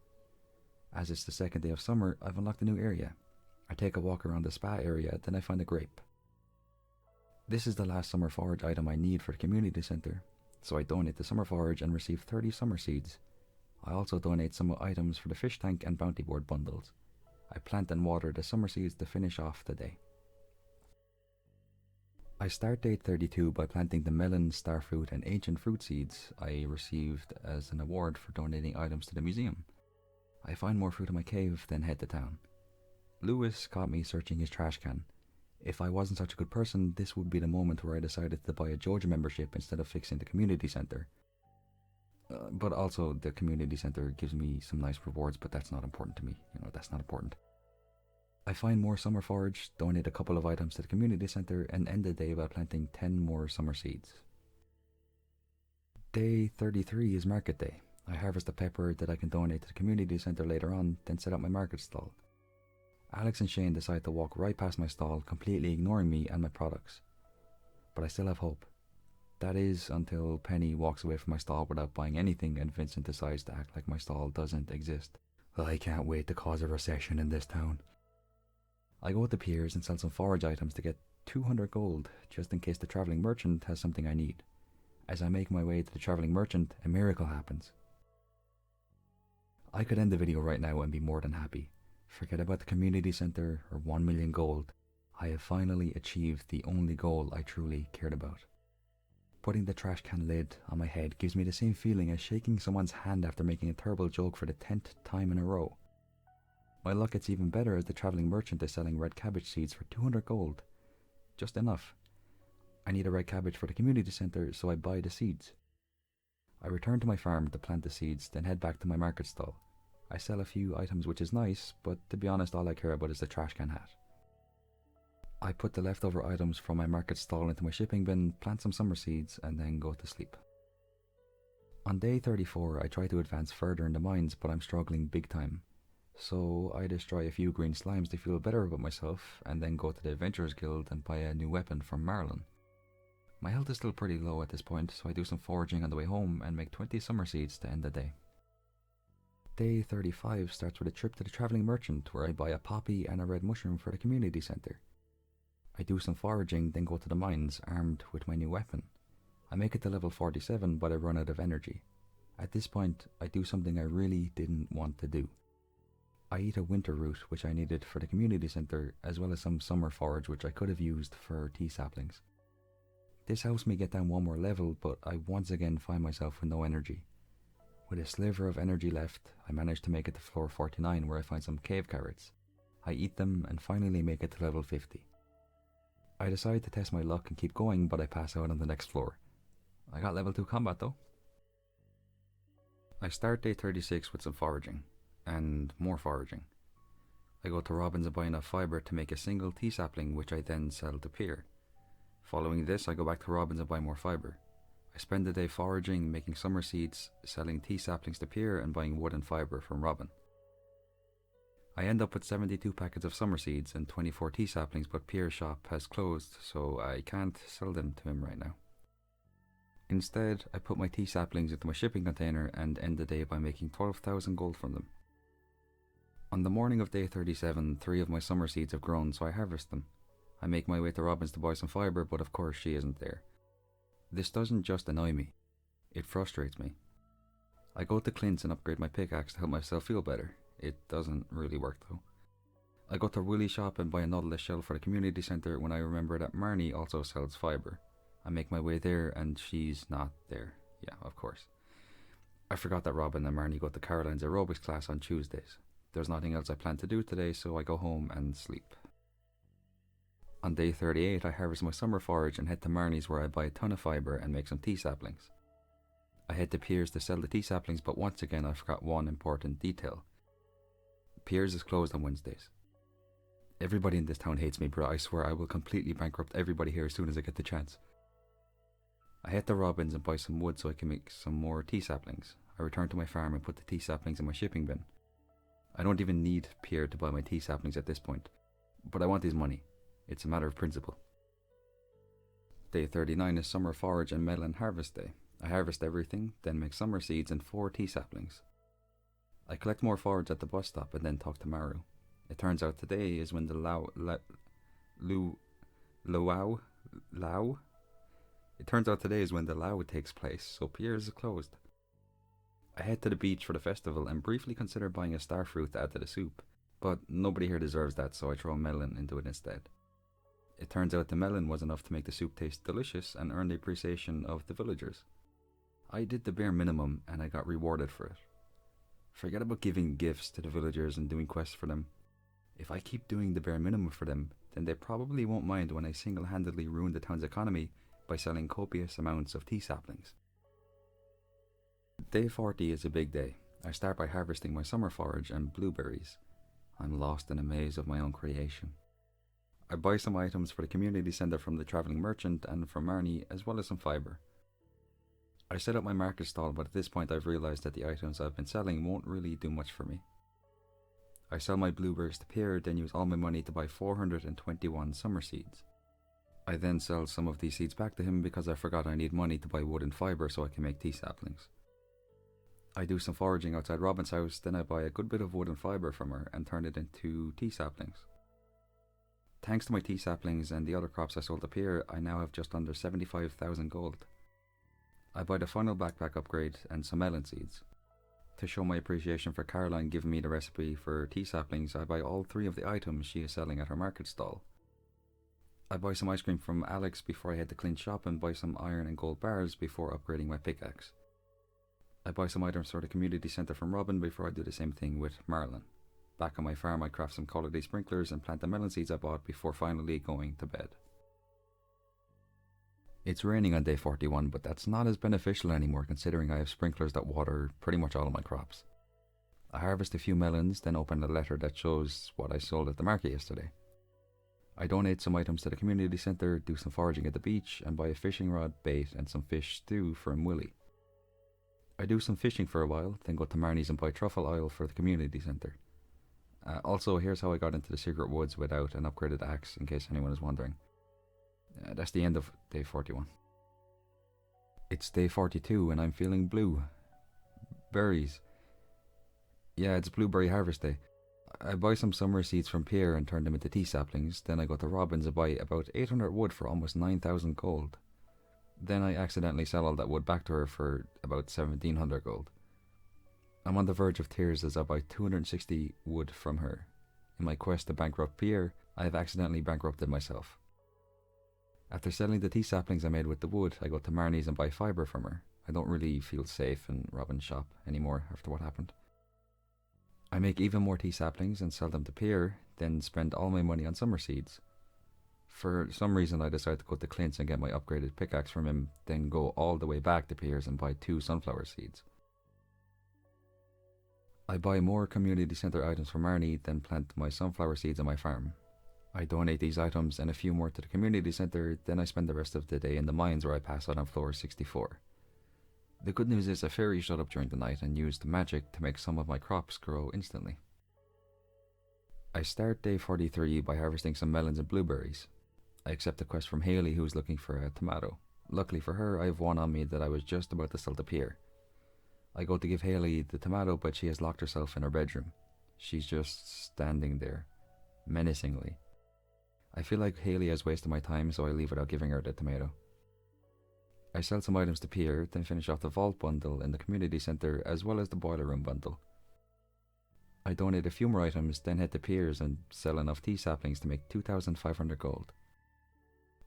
As it's the second day of summer, I've unlocked a new area. I take a walk around the spa area, then I find a grape. This is the last summer forage item I need for the community centre, so I donate the summer forage and receive 30 summer seeds. I also donate some items for the fish tank and bounty board bundles. I plant and water the summer seeds to finish off the day. I start day 32 by planting the melon, starfruit and ancient fruit seeds I received as an award for donating items to the museum. I find more fruit in my cave, then head to town. Lewis caught me searching his trash can. If I wasn't such a good person, this would be the moment where I decided to buy a Joja membership instead of fixing the community centre. But also, the community centre gives me some nice rewards, but that's not important to me. That's not important. I find more summer forage, donate a couple of items to the community centre, and end the day by planting 10 more summer seeds. Day 33 is market day. I harvest a pepper that I can donate to the community centre later on, then set up my market stall. Alex and Shane decide to walk right past my stall, completely ignoring me and my products. But I still have hope. That is, until Penny walks away from my stall without buying anything and Vincent decides to act like my stall doesn't exist. I can't wait to cause a recession in this town. I go to Piers and sell some forage items to get 200 gold, just in case the travelling merchant has something I need. As I make my way to the travelling merchant, a miracle happens. I could end the video right now and be more than happy. Forget about the community centre or 1 million gold. I have finally achieved the only goal I truly cared about. Putting the trash can lid on my head gives me the same feeling as shaking someone's hand after making a terrible joke for the 10th time in a row. My luck gets even better as the travelling merchant is selling red cabbage seeds for 200 gold. Just enough. I need a red cabbage for the community centre, so I buy the seeds. I return to my farm to plant the seeds, then head back to my market stall. I sell a few items, which is nice, but to be honest, all I care about is the trash can hat. I put the leftover items from my market stall into my shipping bin, plant some summer seeds, and then go to sleep. On day 34, I try to advance further in the mines, but I'm struggling big time. So I destroy a few green slimes to feel better about myself, and then go to the Adventurers Guild and buy a new weapon from Marlon. My health is still pretty low at this point, so I do some foraging on the way home and make 20 summer seeds to end the day. Day 35 starts with a trip to the travelling merchant where I buy a poppy and a red mushroom for the community centre. I do some foraging, then go to the mines armed with my new weapon. I make it to level 47, but I run out of energy. At this point, I do something I really didn't want to do. I eat a winter root which I needed for the community centre, as well as some summer forage which I could have used for tea saplings. This helps me get down one more level, but I once again find myself with no energy. With a sliver of energy left, I manage to make it to floor 49 where I find some cave carrots. I eat them and finally make it to level 50. I decide to test my luck and keep going, but I pass out on the next floor. I got level 2 combat though. I start day 36 with some foraging, and more foraging. I go to Robbins and buy enough fibre to make a single tea sapling, which I then sell to Pier. Following this, I go back to Robbins and buy more fibre. I spend the day foraging, making summer seeds, selling tea saplings to Pier, and buying wood and fibre from Robin. I end up with 72 packets of summer seeds and 24 tea saplings, but Pier's shop has closed, so I can't sell them to him right now. Instead, I put my tea saplings into my shipping container and end the day by making 12,000 gold from them. On the morning of day 37, 3 of my summer seeds have grown, so I harvest them. I make my way to Robbins to buy some fibre, but of course she isn't there. This doesn't just annoy me, it frustrates me. I go to Clint's and upgrade my pickaxe to help myself feel better. It doesn't really work though. I go to Willie's shop and buy a Nautilus shell for the community centre when I remember that Marnie also sells fibre. I make my way there and she's not there. Yeah, of course. I forgot that Robin and Marnie go to Caroline's aerobics class on Tuesdays. There's nothing else I plan to do today, so I go home and sleep. On day 38, I harvest my summer forage and head to Marnie's where I buy a ton of fibre and make some tea saplings. I head to Piers to sell the tea saplings, but once again I forgot one important detail. Piers is closed on Wednesdays. Everybody in this town hates me, but I swear I will completely bankrupt everybody here as soon as I get the chance. I head to Robbins and buy some wood so I can make some more tea saplings. I return to my farm and put the tea saplings in my shipping bin. I don't even need Pierre to buy my tea saplings at this point, but I want his money. It's a matter of principle. Day 39 is summer forage and melon harvest day. I harvest everything, then make summer seeds and 4 tea saplings. I collect more forage at the bus stop and then talk to Maru. It turns out today is when the Luau. It turns out today is when the Luau takes place, so Piers is closed. I head to the beach for the festival and briefly consider buying a starfruit to add to the soup, but nobody here deserves that, so I throw a melon into it instead. It turns out the melon was enough to make the soup taste delicious and earn the appreciation of the villagers. I did the bare minimum and I got rewarded for it. Forget about giving gifts to the villagers and doing quests for them. If I keep doing the bare minimum for them, then they probably won't mind when I single-handedly ruin the town's economy by selling copious amounts of tea saplings. Day 40 is a big day. I start by harvesting my summer forage and blueberries. I'm lost in a maze of my own creation. I buy some items for the community centre from the travelling merchant and from Marnie, as well as some fibre. I set up my market stall, but at this point I've realised that the items I've been selling won't really do much for me. I sell my blueberries to Pierre, then use all my money to buy 421 summer seeds. I then sell some of these seeds back to him because I forgot I need money to buy wood and fibre so I can make tea saplings. I do some foraging outside Robin's house, then I buy a good bit of wood and fibre from her and turn it into tea saplings. Thanks to my tea saplings and the other crops I sold to Pierre, I now have just under 75,000 gold. I buy the final backpack upgrade and some melon seeds. To show my appreciation for Caroline giving me the recipe for tea saplings, I buy all 3 of the items she is selling at her market stall. I buy some ice cream from Alex before I head to Clint's shop and buy some iron and gold bars before upgrading my pickaxe. I buy some items for the community centre from Robin before I do the same thing with Marlon. Back on my farm I craft some holiday sprinklers and plant the melon seeds I bought before finally going to bed. It's raining on day 41, but that's not as beneficial anymore considering I have sprinklers that water pretty much all of my crops. I harvest a few melons, then open a letter that shows what I sold at the market yesterday. I donate some items to the community centre, do some foraging at the beach, and buy a fishing rod, bait, and some fish stew from Willie. I do some fishing for a while, then go to Marnie's and buy truffle oil for the community centre. Also, here's how I got into the secret woods without an upgraded axe, in case anyone is wondering. That's the end of day 41. It's day 42 and I'm feeling blue. Berries. Yeah, it's blueberry harvest day. I buy some summer seeds from Pierre and turn them into tea saplings, then I go to Robin's and buy about 800 wood for almost 9,000 gold. Then I accidentally sell all that wood back to her for about 1,700 gold. I'm on the verge of tears as I buy 260 wood from her. In my quest to bankrupt Pierre, I have accidentally bankrupted myself. After selling the tea saplings I made with the wood, I go to Marnie's and buy fibre from her. I don't really feel safe in Robin's shop anymore after what happened. I make even more tea saplings and sell them to Pierre, then spend all my money on summer seeds. For some reason I decide to go to Clint's and get my upgraded pickaxe from him, then go all the way back to Pierre's and buy 2 sunflower seeds. I buy more community centre items from Marnie, then plant my sunflower seeds on my farm. I donate these items and a few more to the community centre, then I spend the rest of the day in the mines where I pass out on floor 64. The good news is a fairy showed up during the night and used magic to make some of my crops grow instantly. I start day 43 by harvesting some melons and blueberries. I accept a quest from Hayley who is looking for a tomato. Luckily for her, I have one on me that I was just about to sell to Pierre. I go to give Hayley the tomato, but she has locked herself in her bedroom. She's just standing there, menacingly. I feel like Hayley has wasted my time, so I leave without giving her the tomato. I sell some items to Pierre, then finish off the vault bundle in the community centre as well as the boiler room bundle. I donate a few more items, then head to Pierre's and sell enough tea saplings to make 2,500 gold.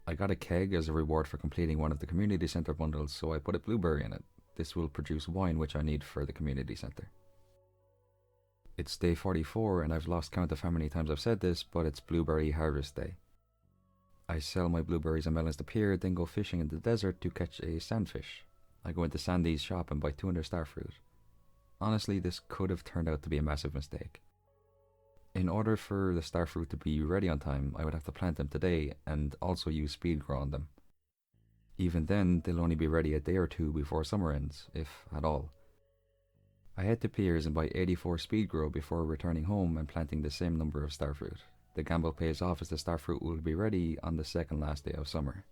I got a keg as a reward for completing one of the community centre bundles, so I put a blueberry in it. This will produce wine which I need for the community centre. It's day 44 and I've lost count of how many times I've said this, but it's blueberry harvest day. I sell my blueberries and melons to Pierre, then go fishing in the desert to catch a sandfish. I go into Sandy's shop and buy 200 starfruit. Honestly, this could have turned out to be a massive mistake. In order for the starfruit to be ready on time, I would have to plant them today and also use speed grow on them. Even then, they'll only be ready a day or 2 before summer ends, if at all. I head to Pierre's and buy 84 speed grow before returning home and planting the same number of starfruit. The gamble pays off as the starfruit will be ready on the second last day of summer.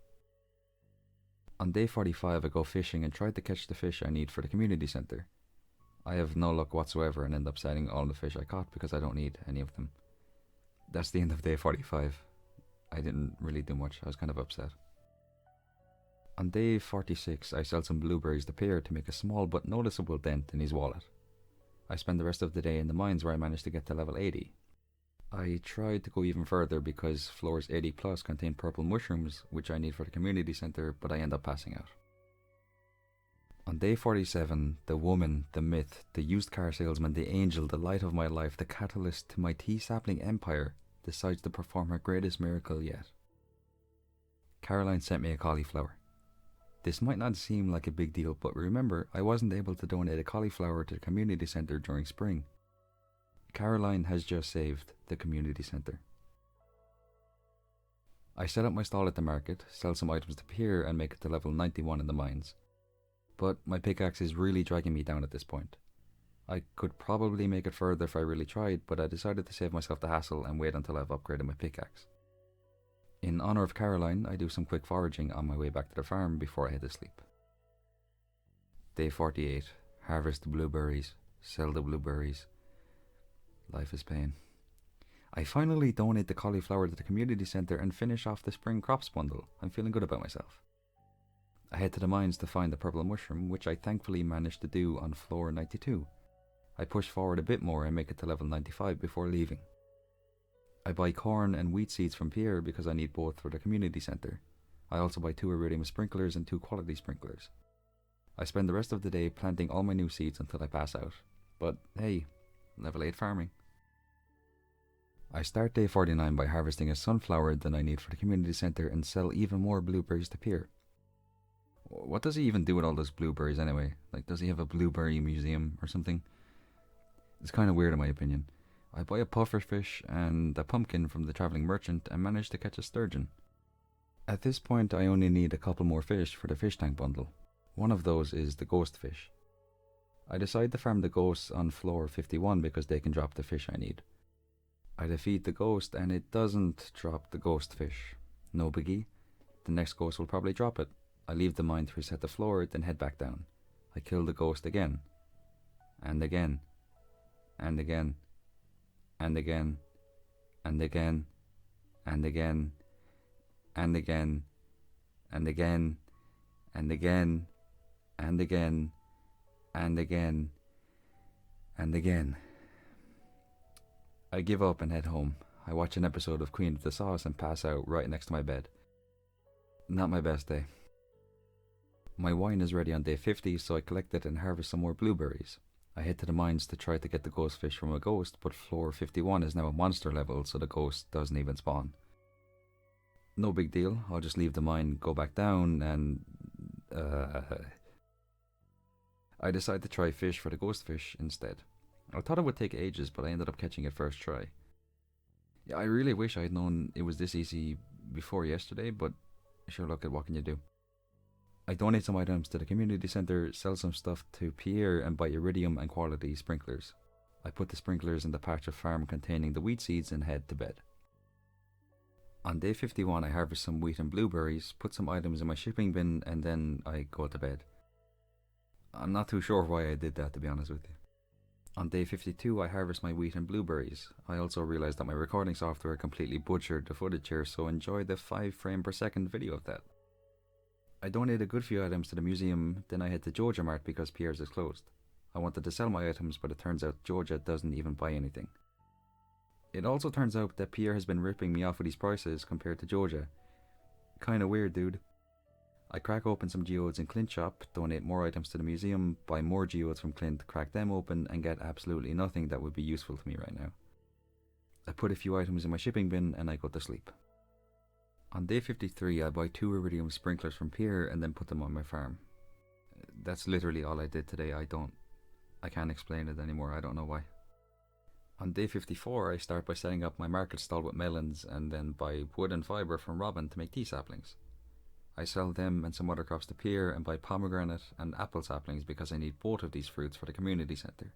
On day 45 I go fishing and try to catch the fish I need for the community centre. I have no luck whatsoever and end up selling all the fish I caught because I don't need any of them. That's the end of day 45. I didn't really do much, I was kind of upset. On day 46, I sell some blueberries to Pierre to make a small but noticeable dent in his wallet. I spend the rest of the day in the mines where I managed to get to level 80. I tried to go even further because floors 80 plus contain purple mushrooms, which I need for the community centre, but I end up passing out. On day 47, the woman, the myth, the used car salesman, the angel, the light of my life, the catalyst to my tea sapling empire, decides to perform her greatest miracle yet. Caroline sent me a cauliflower. This might not seem like a big deal, but remember, I wasn't able to donate a cauliflower to the community centre during spring. Caroline has just saved the community centre. I set up my stall at the market, sell some items to Pierre and make it to level 91 in the mines. But my pickaxe is really dragging me down at this point. I could probably make it further if I really tried, but I decided to save myself the hassle and wait until I've upgraded my pickaxe. In honour of Caroline, I do some quick foraging on my way back to the farm before I head to sleep. Day 48. Harvest the blueberries, sell the blueberries. Life is pain. I finally donate the cauliflower to the community centre and finish off the spring crops bundle. I'm feeling good about myself. I head to the mines to find the purple mushroom, which I thankfully managed to do on floor 92. I push forward a bit more and make it to level 95 before leaving. I buy corn and wheat seeds from Pierre because I need both for the community centre. I also buy 2 iridium sprinklers and 2 quality sprinklers. I spend the rest of the day planting all my new seeds until I pass out. But hey, level 8 farming. I start day 49 by harvesting a sunflower that I need for the community centre and sell even more blueberries to Pierre. What does he even do with all those blueberries anyway? Like, does he have a blueberry museum or something? It's kind of weird in my opinion. I buy a pufferfish and a pumpkin from the travelling merchant and manage to catch a sturgeon. At this point I only need a couple more fish for the fish tank bundle. One of those is the ghost fish. I decide to farm the ghosts on floor 51 because they can drop the fish I need. I defeat the ghost and it doesn't drop the ghost fish. No biggie. The next ghost will probably drop it. I leave the mine to reset the floor, then head back down. I kill the ghost again. And again. And again. And again. And again. And again. And again. And again. And again. And again. And again. And again. I give up and head home. I watch an episode of Queen of the Sauce and pass out right next to my bed. Not my best day. My wine is ready on day 50, so I collect it and harvest some more blueberries. I head to the mines to try to get the ghost fish from a ghost, but floor 51 is now a monster level, so the ghost doesn't even spawn. No big deal, I'll just leave the mine, go back down, and I decide to try fish for the ghost fish instead. I thought it would take ages, but I ended up catching it first try. Yeah, I really wish I had known it was this easy before yesterday, but sure, look, at what can you do? I donate some items to the community centre, sell some stuff to Pierre and buy iridium and quality sprinklers. I put the sprinklers in the patch of farm containing the wheat seeds and head to bed. On day 51 I harvest some wheat and blueberries, put some items in my shipping bin and then I go to bed. I'm not too sure why I did that, to be honest with you. On day 52 I harvest my wheat and blueberries. I also realised that my recording software completely butchered the footage here, so enjoy the 5 frame per second video of that. I donate a good few items to the museum, then I head to Georgia Mart because Pierre's is closed. I wanted to sell my items, but it turns out Georgia doesn't even buy anything. It also turns out that Pierre has been ripping me off with his prices compared to Georgia. Kinda weird, dude. I crack open some geodes in Clint's shop, donate more items to the museum, buy more geodes from Clint, crack them open, and get absolutely nothing that would be useful to me right now. I put a few items in my shipping bin and I go to sleep. On day 53 I buy 2 iridium sprinklers from Pierre and then put them on my farm. That's literally all I did today. I can't explain it anymore, I don't know why. On day 54 I start by setting up my market stall with melons and then buy wood and fibre from Robin to make tea saplings. I sell them and some other crops to Pierre and buy pomegranate and apple saplings because I need both of these fruits for the community centre.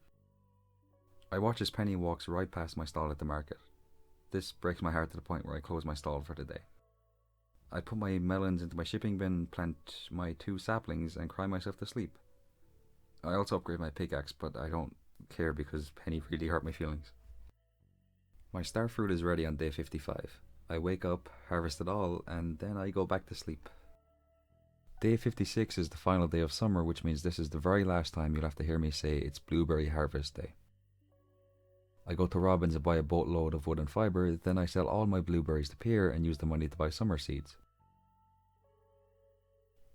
I watch as Penny walks right past my stall at the market. This breaks my heart to the point where I close my stall for the day. I put my melons into my shipping bin, plant my 2 saplings and cry myself to sleep. I also upgrade my pickaxe, but I don't care because Penny really hurt my feelings. My star fruit is ready on day 55. I wake up, harvest it all, and then I go back to sleep. Day 56 is the final day of summer, which means this is the very last time you'll have to hear me say it's blueberry harvest day. I go to Robin's and buy a boatload of wood and fibre, then I sell all my blueberries to Pierre and use the money to buy summer seeds.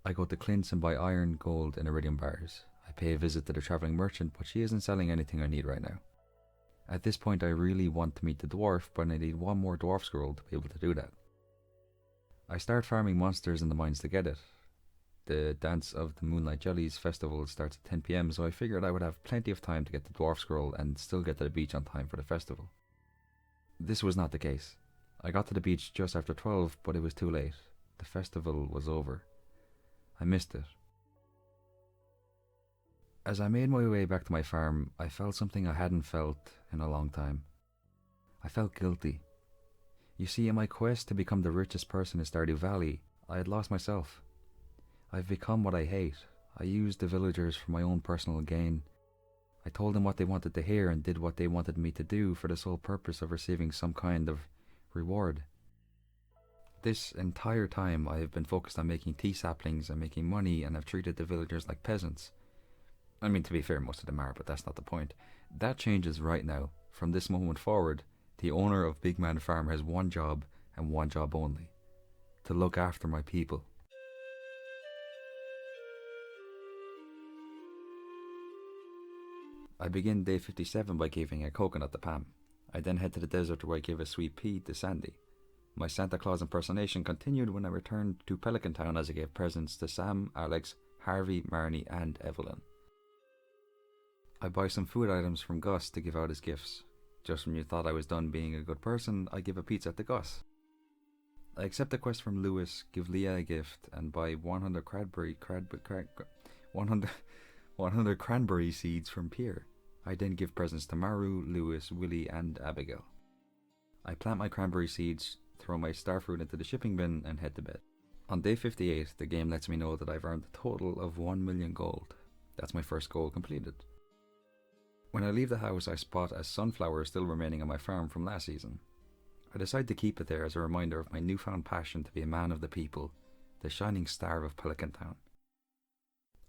I go to Clint's and buy iron, gold and iridium bars. I pay a visit to the travelling merchant, but she isn't selling anything I need right now. At this point I really want to meet the dwarf, but I need one more dwarf scroll to be able to do that. I start farming monsters in the mines to get it. The Dance of the Moonlight Jellies festival starts at 10 PM, so I figured I would have plenty of time to get the dwarf scroll and still get to the beach on time for the festival. This was not the case. I got to the beach just after 12, but it was too late. The festival was over. I missed it. As I made my way back to my farm, I felt something I hadn't felt in a long time. I felt guilty. You see, in my quest to become the richest person in Stardew Valley, I had lost myself. I've become what I hate. I used the villagers for my own personal gain. I told them what they wanted to hear and did what they wanted me to do for the sole purpose of receiving some kind of reward. This entire time I have been focused on making tea saplings and making money, and have treated the villagers like peasants. I mean, to be fair, most of them are, but that's not the point. That changes right now. From this moment forward, the owner of Big Man Farm has one job and one job only: to look after my people. I begin day 57 by giving a coconut to Pam. I then head to the desert where I give a sweet pea to Sandy. My Santa Claus impersonation continued when I returned to Pelican Town as I gave presents to Sam, Alex, Harvey, Marnie and Evelyn. I buy some food items from Gus to give out as gifts. Just when you thought I was done being a good person, I give a pizza to Gus. I accept a quest from Lewis, give Leah a gift, and buy 100 cranberry seeds from Pierre. I then give presents to Maru, Lewis, Willie and Abigail. I plant my cranberry seeds, throw my starfruit into the shipping bin and head to bed. On day 58, the game lets me know that I've earned a total of 1 million gold. That's my first goal completed. When I leave the house, I spot a sunflower still remaining on my farm from last season. I decide to keep it there as a reminder of my newfound passion to be a man of the people, the shining star of Pelican Town.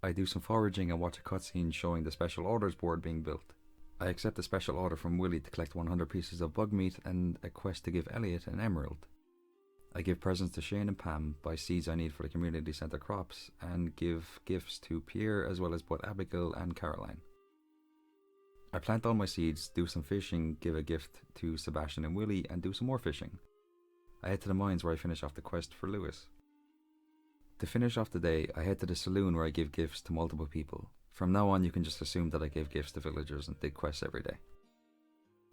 I do some foraging and watch a cutscene showing the special orders board being built. I accept a special order from Willie to collect 100 pieces of bug meat and a quest to give Elliot an emerald. I give presents to Shane and Pam, buy seeds I need for the community centre crops, and give gifts to Pierre as well as both Abigail and Caroline. I plant all my seeds, do some fishing, give a gift to Sebastian and Willie, and do some more fishing. I head to the mines where I finish off the quest for Lewis. To finish off the day, I head to the saloon where I give gifts to multiple people. From now on, you can just assume that I give gifts to villagers and did quests every day.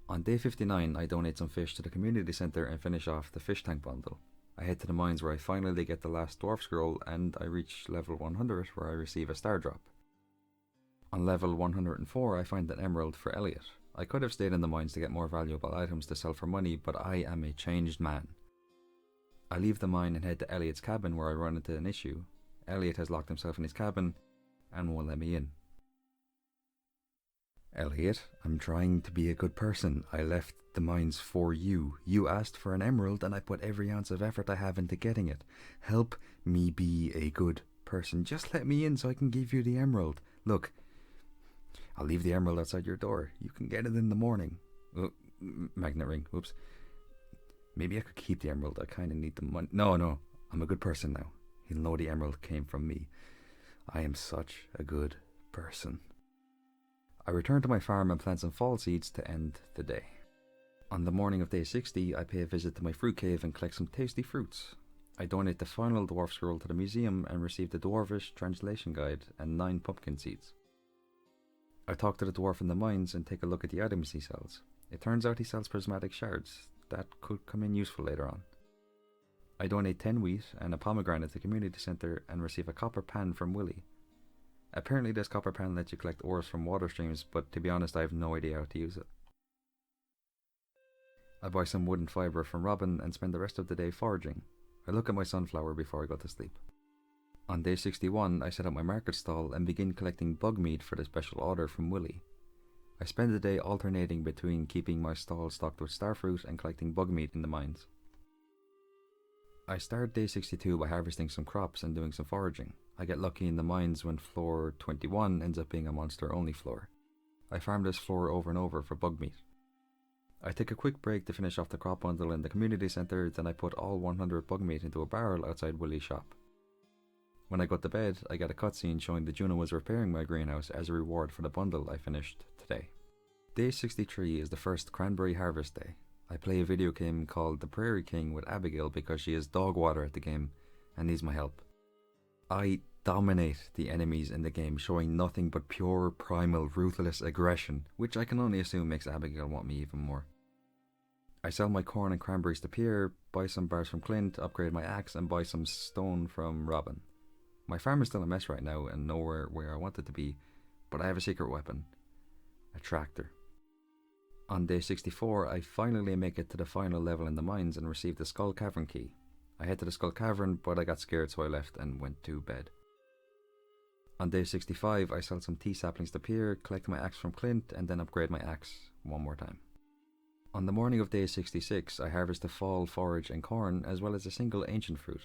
On day 59, I donate some fish to the community centre and finish off the fish tank bundle. I head to the mines where I finally get the last dwarf scroll, and I reach level 100 where I receive a star drop. On level 104, I find an emerald for Elliot. I could have stayed in the mines to get more valuable items to sell for money, but I am a changed man. I leave the mine and head to Elliot's cabin where I run into an issue. Elliot has locked himself in his cabin and won't let me in. Elliot, I'm trying to be a good person. I left the mines for you. You asked for an emerald and I put every ounce of effort I have into getting it. Help me be a good person. Just let me in so I can give you the emerald. Look, I'll leave the emerald outside your door. You can get it in the morning. Oh, magnet ring. Oops. Maybe I could keep the emerald. I kind of need the money. No, I'm a good person now. He'll know the emerald came from me. I am such a good person. I return to my farm and plant some fall seeds to end the day. On the morning of day 60, I pay a visit to my fruit cave and collect some tasty fruits. I donate the final dwarf scroll to the museum and receive the Dwarvish translation guide and 9 pumpkin seeds. I talk to the dwarf in the mines and take a look at the items he sells. It turns out he sells prismatic shards. That could come in useful later on. I donate 10 wheat and a pomegranate to the community centre and receive a copper pan from Willie. Apparently this copper pan lets you collect ores from water streams, but to be honest I have no idea how to use it. I buy some wood and fibre from Robin and spend the rest of the day foraging. I look at my sunflower before I go to sleep. On day 61, I set up my market stall and begin collecting bug meat for the special order from Willie. I spend the day alternating between keeping my stall stocked with starfruit and collecting bug meat in the mines. I start day 62 by harvesting some crops and doing some foraging. I get lucky in the mines when floor 21 ends up being a monster only floor. I farm this floor over and over for bug meat. I take a quick break to finish off the crop bundle in the community centre, then I put all 100 bug meat into a barrel outside Willie's shop. When I go to bed, I get a cutscene showing that Juno was repairing my greenhouse as a reward for the bundle I finished today. Day 63 is the first cranberry harvest day. I play a video game called The Prairie King with Abigail because she is dog water at the game and needs my help. I dominate the enemies in the game, showing nothing but pure, primal, ruthless aggression, which I can only assume makes Abigail want me even more. I sell my corn and cranberries to Pierre, buy some bars from Clint, upgrade my axe, and buy some stone from Robin. My farm is still a mess right now and nowhere where I want it to be, but I have a secret weapon. A tractor. On day 64, I finally make it to the final level in the mines and receive the Skull Cavern Key. I head to the Skull Cavern, but I got scared so I left and went to bed. On day 65, I sell some tea saplings to Pierre, collect my axe from Clint, and then upgrade my axe one more time. On the morning of day 66, I harvest the fall forage and corn, as well as a single ancient fruit.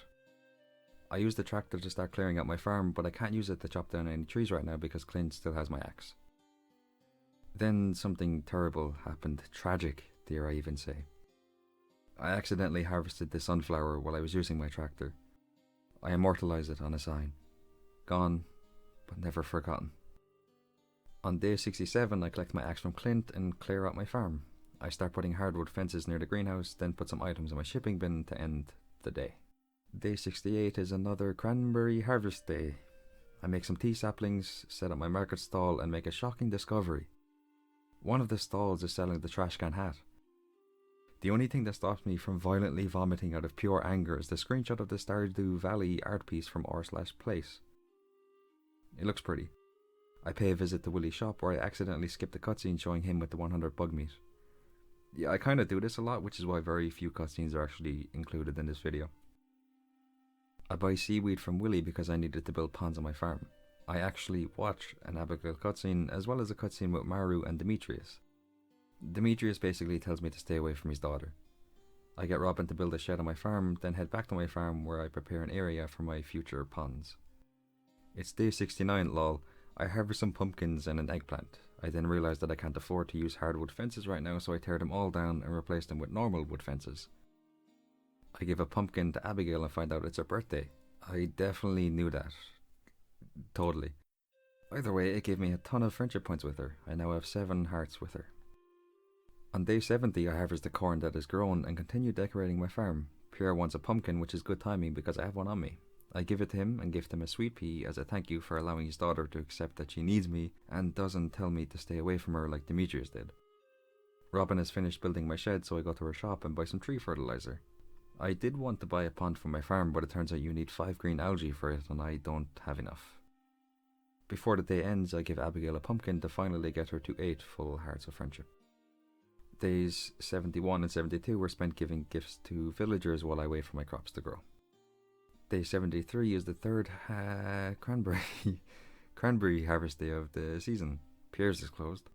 I use the tractor to start clearing out my farm, but I can't use it to chop down any trees right now because Clint still has my axe. Then something terrible happened, tragic, dare I even say. I accidentally harvested the sunflower while I was using my tractor. I immortalized it on a sign. Gone, but never forgotten. On day 67, I collect my axe from Clint and clear out my farm. I start putting hardwood fences near the greenhouse, then put some items in my shipping bin to end the day. Day 68 is another cranberry harvest day. I make some tea saplings, set up my market stall, and make a shocking discovery. One of the stalls is selling the Trashcon hat. The only thing that stops me from violently vomiting out of pure anger is the screenshot of the Stardew Valley art piece from r/place. It looks pretty. I pay a visit to Willie's shop where I accidentally skip the cutscene showing him with the 100 bug meat. Yeah, I kinda do this a lot, which is why very few cutscenes are actually included in this video. I buy seaweed from Willie because I needed to build ponds on my farm. I actually watch an Abigail cutscene as well as a cutscene with Maru and Demetrius. Demetrius basically tells me to stay away from his daughter. I get Robin to build a shed on my farm, then head back to my farm where I prepare an area for my future ponds. It's day 69, lol. I harvest some pumpkins and an eggplant. I then realise that I can't afford to use hardwood fences right now, so I tear them all down and replace them with normal wood fences. I give a pumpkin to Abigail and find out it's her birthday. I definitely knew that. Totally. Either way, it gave me a ton of friendship points with her. I now have 7 hearts with her. On day 70, I harvest the corn that is grown and continue decorating my farm. Pierre wants a pumpkin, which is good timing because I have one on me. I give it to him and gift him a sweet pea as a thank you for allowing his daughter to accept that she needs me and doesn't tell me to stay away from her like Demetrius did. Robin has finished building my shed, so I go to her shop and buy some tree fertilizer. I did want to buy a pond for my farm, but it turns out you need 5 green algae for it and I don't have enough. Before the day ends, I give Abigail a pumpkin to finally get her to 8 full hearts of friendship. Days 71 and 72 were spent giving gifts to villagers while I wait for my crops to grow. Day 73 is the third cranberry harvest day of the season. Pierre's is closed.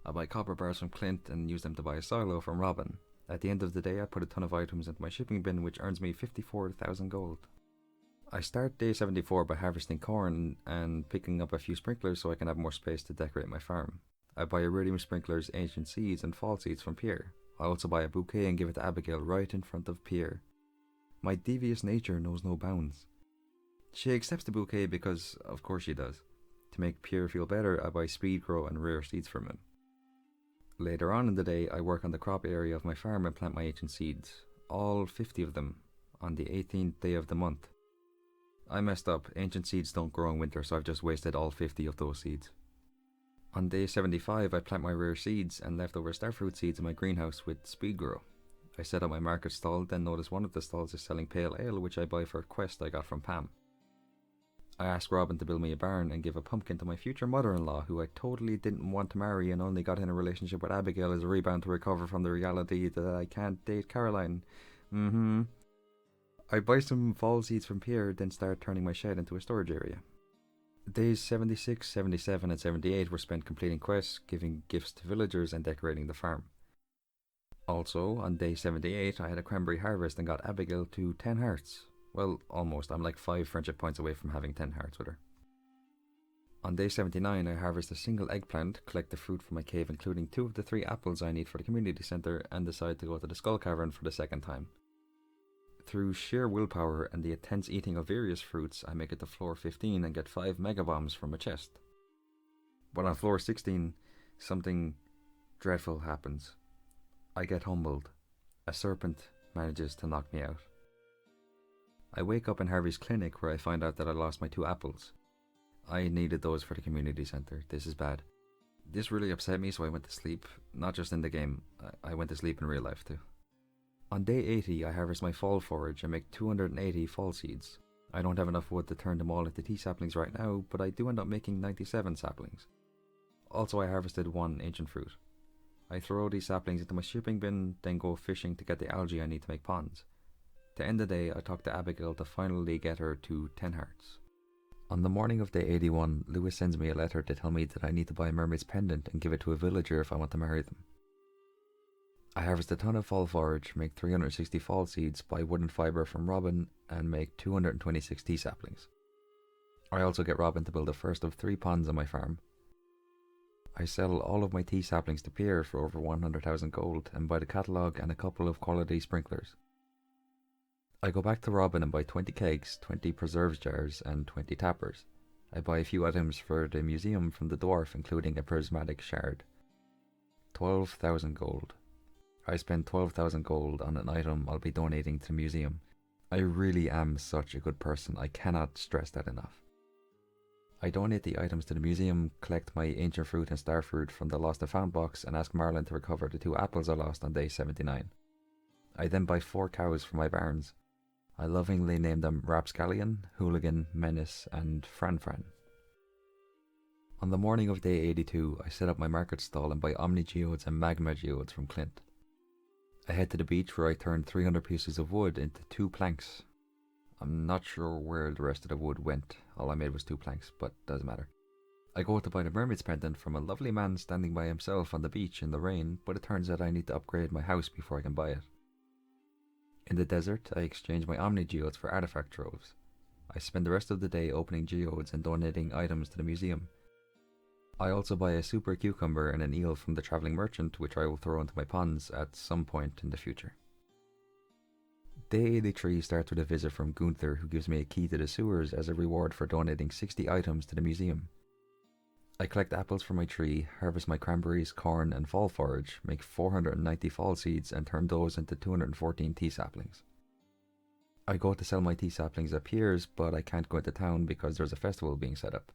I buy copper bars from Clint and use them to buy a silo from Robin. At the end of the day, I put a ton of items into my shipping bin, which earns me 54,000 gold. I start day 74 by harvesting corn and picking up a few sprinklers so I can have more space to decorate my farm. I buy iridium sprinklers, ancient seeds, and fall seeds from Pierre. I also buy a bouquet and give it to Abigail right in front of Pierre. My devious nature knows no bounds. She accepts the bouquet because, of course she does. To make Pierre feel better, I buy speed grow and rare seeds from him. Later on in the day, I work on the crop area of my farm and plant my ancient seeds, all 50 of them, on the 18th day of the month. I messed up, ancient seeds don't grow in winter, so I've just wasted all 50 of those seeds. On day 75, I plant my rare seeds and leftover starfruit seeds in my greenhouse with speed grow. I set up my market stall, then notice one of the stalls is selling pale ale, which I buy for a quest I got from Pam. I asked Robin to build me a barn and give a pumpkin to my future mother-in-law, who I totally didn't want to marry and only got in a relationship with Abigail as a rebound to recover from the reality that I can't date Caroline. I buy some fall seeds from Pierre, then start turning my shed into a storage area. Days 76, 77 and 78 were spent completing quests, giving gifts to villagers and decorating the farm. Also, on day 78 I had a cranberry harvest and got Abigail to 10 hearts. Well, almost. I'm like 5 friendship points away from having 10 hearts with her. On day 79 I harvest a single eggplant, collect the fruit from my cave including 2 of the 3 apples I need for the community centre, and decide to go to the Skull Cavern for the second time. Through sheer willpower and the intense eating of various fruits, I make it to floor 15 and get 5 mega bombs from a chest. But on floor 16, something dreadful happens. I get humbled. A serpent manages to knock me out. I wake up in Harvey's clinic where I find out that I lost my 2 apples. I needed those for the community centre. This is bad. This really upset me, so I went to sleep. Not just in the game, I went to sleep in real life too. On day 80 I harvest my fall forage and make 280 fall seeds. I don't have enough wood to turn them all into tea saplings right now, but I do end up making 97 saplings. Also I harvested 1 ancient fruit. I throw these saplings into my shipping bin, then go fishing to get the algae I need to make ponds. To end the day I talk to Abigail to finally get her to 10 hearts. On the morning of day 81, Lewis sends me a letter to tell me that I need to buy a mermaid's pendant and give it to a villager if I want to marry them. I harvest a ton of fall forage, make 360 fall seeds, buy wood and fibre from Robin, and make 226 tea saplings. I also get Robin to build the first of 3 ponds on my farm. I sell all of my tea saplings to Pierre for over 100,000 gold, and buy the catalogue and a couple of quality sprinklers. I go back to Robin and buy 20 kegs, 20 preserves jars, and 20 tappers. I buy a few items for the museum from the dwarf, including a prismatic shard. 12,000 gold. I spent 12,000 gold on an item I'll be donating to the museum. I really am such a good person, I cannot stress that enough. I donate the items to the museum, collect my ancient fruit and star fruit from the lost and found box, and ask Marlon to recover the 2 apples I lost on day 79. I then buy 4 cows for my barns. I lovingly name them Rapscallion, Hooligan, Menace, and Fran. On the morning of day 82, I set up my market stall and buy Omni Geodes and Magma Geodes from Clint. I head to the beach where I turn 300 pieces of wood into 2 planks. I'm not sure where the rest of the wood went. All I made was 2 planks, but doesn't matter. I go to buy the mermaid's pendant from a lovely man standing by himself on the beach in the rain, but it turns out I need to upgrade my house before I can buy it. In the desert, I exchange my Omni Geodes for artifact troves. I spend the rest of the day opening geodes and donating items to the museum. I also buy a super cucumber and an eel from the travelling merchant, which I will throw into my ponds at some point in the future. Day 83 starts with a visit from Gunther, who gives me a key to the sewers as a reward for donating 60 items to the museum. I collect apples from my tree, harvest my cranberries, corn and fall forage, make 490 fall seeds and turn those into 214 tea saplings. I go to sell my tea saplings at Pierre's, but I can't go into town because there's a festival being set up.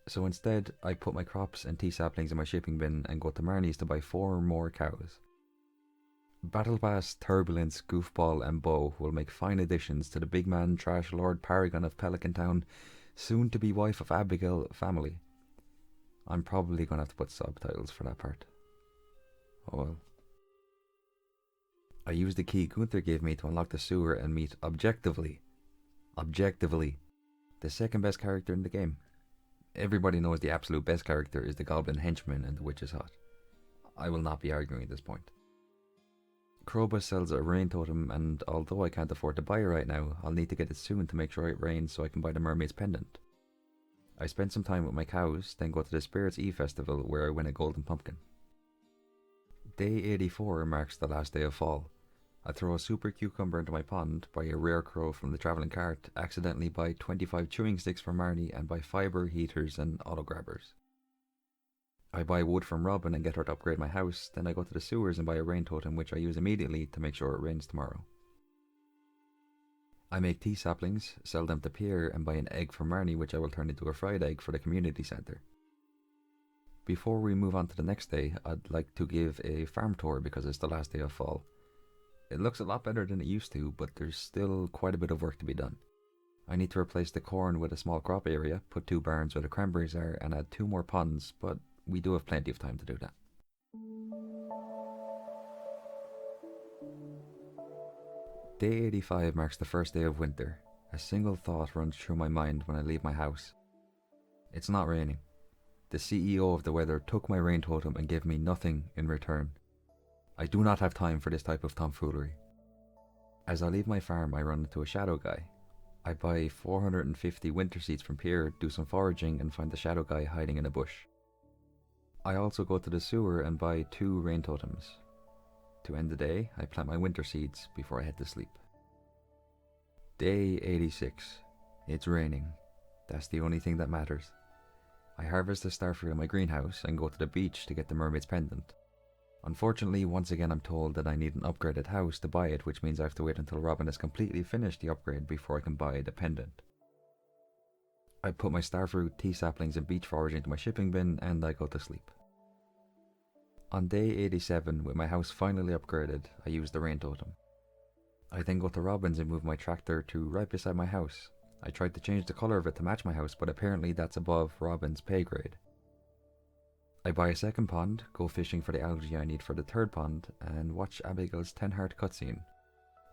So instead, I put my crops and tea saplings in my shipping bin and go to Marnie's to buy 4 more cows. Battle Pass, Turbulence, Goofball and Bo will make fine additions to the big man trash Lord Paragon of Pelican Town, soon to be wife of Abigail family. I'm probably going to have to put subtitles for that part. Oh well. I used the key Gunther gave me to unlock the sewer and meet objectively, the second best character in the game. Everybody knows the absolute best character is the Goblin Henchman in The Witch's Hut. I will not be arguing at this point. Krobus sells a rain totem, and although I can't afford to buy it right now, I'll need to get it soon to make sure it rains so I can buy the mermaid's pendant. I spend some time with my cows, then go to the Spirits Eve festival where I win a golden pumpkin. Day 84 marks the last day of fall. I throw a super cucumber into my pond, buy a rare crow from the travelling cart, accidentally buy 25 chewing sticks from Marnie, and buy fibre, heaters and auto grabbers. I buy wood from Robin and get her to upgrade my house, then I go to the sewers and buy a rain totem which I use immediately to make sure it rains tomorrow. I make tea saplings, sell them to Pierre and buy an egg from Marnie which I will turn into a fried egg for the community centre. Before we move on to the next day, I'd like to give a farm tour because it's the last day of fall. It looks a lot better than it used to, but there's still quite a bit of work to be done. I need to replace the corn with a small crop area, put 2 barns where the cranberries are, and add 2 more ponds, but we do have plenty of time to do that. Day 85 marks the first day of winter. A single thought runs through my mind when I leave my house. It's not raining. The CEO of the weather took my rain totem and gave me nothing in return. I do not have time for this type of tomfoolery. As I leave my farm, I run into a shadow guy. I buy 450 winter seeds from Pierre, do some foraging, and find the shadow guy hiding in a bush. I also go to the sewer and buy 2 rain totems. To end the day, I plant my winter seeds before I head to sleep. Day 86. It's raining. That's the only thing that matters. I harvest the starfruit in my greenhouse and go to the beach to get the mermaid's pendant. Unfortunately, once again I'm told that I need an upgraded house to buy it, which means I have to wait until Robin has completely finished the upgrade before I can buy the pendant. I put my starfruit, tea saplings and beach forage into my shipping bin and I go to sleep. On day 87, with my house finally upgraded, I use the rain totem. I then go to Robin's and move my tractor to right beside my house. I tried to change the colour of it to match my house, but apparently that's above Robin's pay grade. I buy a second pond, go fishing for the algae I need for the third pond, and watch Abigail's 10-heart cutscene.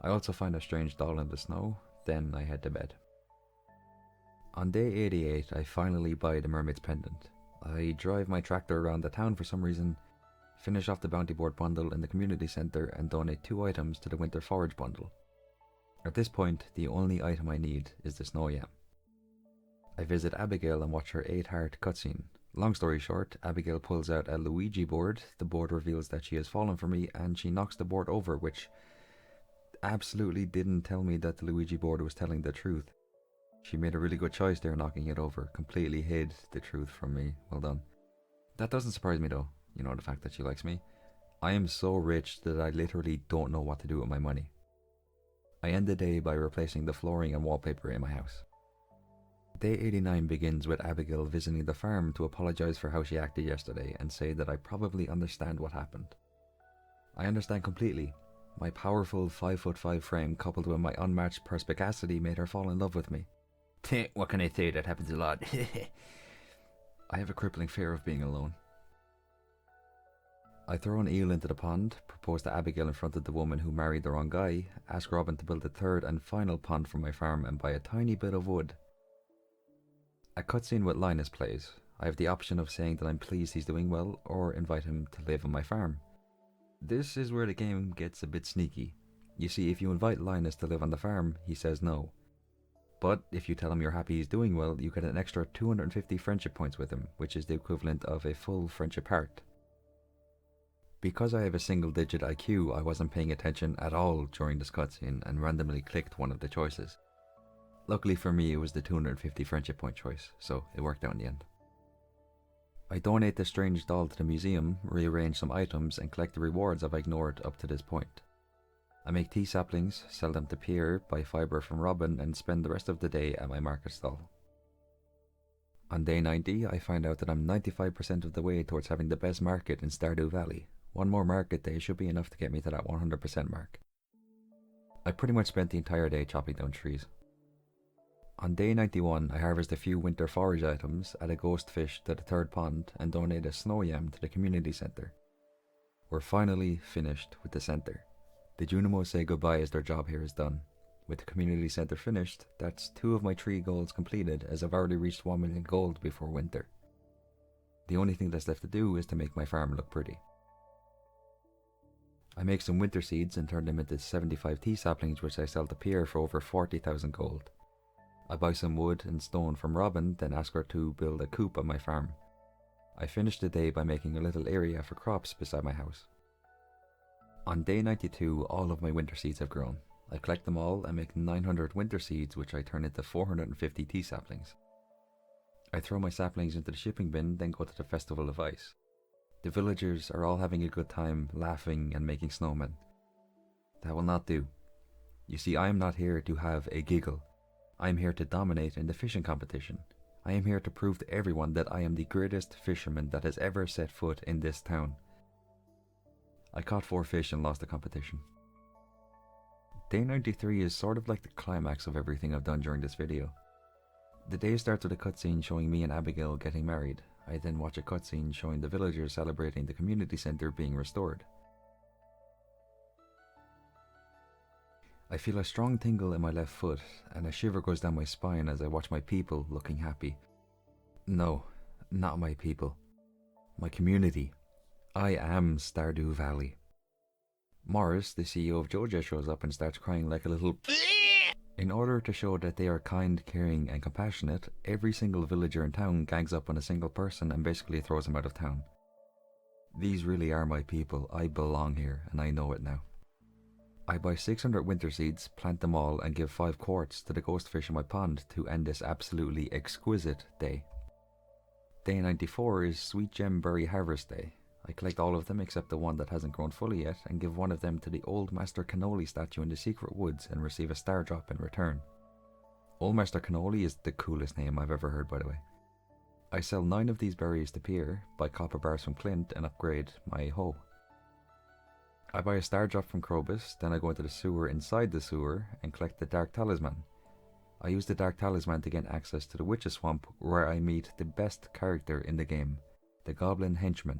I also find a strange doll in the snow, then I head to bed. On day 88, I finally buy the mermaid's pendant. I drive my tractor around the town for some reason, finish off the bounty board bundle in the community centre, and donate 2 items to the winter forage bundle. At this point, the only item I need is the snow yam. I visit Abigail and watch her 8-heart cutscene. Long story short, Abigail pulls out a Luigi board, the board reveals that she has fallen for me, and she knocks the board over, which absolutely didn't tell me that the Luigi board was telling the truth. She made a really good choice there knocking it over, completely hid the truth from me. Well done. That doesn't surprise me though, you know, the fact that she likes me. I am so rich that I literally don't know what to do with my money. I end the day by replacing the flooring and wallpaper in my house. Day 89 begins with Abigail visiting the farm to apologise for how she acted yesterday and say that I probably understand what happened. I understand completely. My powerful 5'5" frame coupled with my unmatched perspicacity made her fall in love with me. What can I say, that happens a lot. I have a crippling fear of being alone. I throw an eel into the pond, propose to Abigail in front of the woman who married the wrong guy, ask Robin to build a third and final pond for my farm and buy a tiny bit of wood. A cutscene with Linus plays. I have the option of saying that I'm pleased he's doing well or invite him to live on my farm. This is where the game gets a bit sneaky. You see, if you invite Linus to live on the farm, he says no. But if you tell him you're happy he's doing well, you get an extra 250 friendship points with him, which is the equivalent of a full friendship heart. Because I have a single-digit IQ, I wasn't paying attention at all during this cutscene and randomly clicked one of the choices. Luckily for me, it was the 250 friendship point choice, so it worked out in the end. I donate the strange doll to the museum, rearrange some items, and collect the rewards I've ignored up to this point. I make tea saplings, sell them to Pierre, buy fibre from Robin, and spend the rest of the day at my market stall. On day 90, I find out that I'm 95% of the way towards having the best market in Stardew Valley. One more market day should be enough to get me to that 100% mark. I pretty much spent the entire day chopping down trees. On day 91, I harvest a few winter forage items, add a ghost fish to the third pond, and donate a snow yam to the community centre. We're finally finished with the centre. The Junimo say goodbye as their job here is done. With the community centre finished, that's 2 of my 3 goals completed, as I've already reached 1 million gold before winter. The only thing that's left to do is to make my farm look pretty. I make some winter seeds and turn them into 75 tea saplings, which I sell to Pierre for over 40,000 gold. I buy some wood and stone from Robin, then ask her to build a coop on my farm. I finish the day by making a little area for crops beside my house. On day 92, all of my winter seeds have grown. I collect them all and make 900 winter seeds, which I turn into 450 tea saplings. I throw my saplings into the shipping bin, then go to the Festival of Ice. The villagers are all having a good time, laughing and making snowmen. That will not do. You see, I am not here to have a giggle. I am here to dominate in the fishing competition. I am here to prove to everyone that I am the greatest fisherman that has ever set foot in this town. I caught 4 fish and lost the competition. Day 93 is sort of like the climax of everything I've done during this video. The day starts with a cutscene showing me and Abigail getting married. I then watch a cutscene showing the villagers celebrating the community centre being restored. I feel a strong tingle in my left foot, and a shiver goes down my spine as I watch my people looking happy. No, not my people. My community. I am Stardew Valley. Morris, the CEO of Joja, shows up and starts crying like a little... In order to show that they are kind, caring and compassionate, every single villager in town gangs up on a single person and basically throws him out of town. These really are my people. I belong here, and I know it now. I buy 600 winter seeds, plant them all, and give 5 quarts to the ghost fish in my pond to end this absolutely exquisite day. Day 94 is Sweet Gem Berry Harvest Day. I collect all of them except the one that hasn't grown fully yet and give one of them to the Old Master Cannoli statue in the secret woods and receive a star drop in return. Old Master Cannoli is the coolest name I've ever heard, by the way. I sell 9 of these berries to Pierre, buy copper bars from Clint and upgrade my hoe. I buy a star drop from Krobus, then I go into the sewer inside the sewer and collect the Dark Talisman. I use the Dark Talisman to gain access to the Witch's Swamp where I meet the best character in the game, the Goblin Henchman.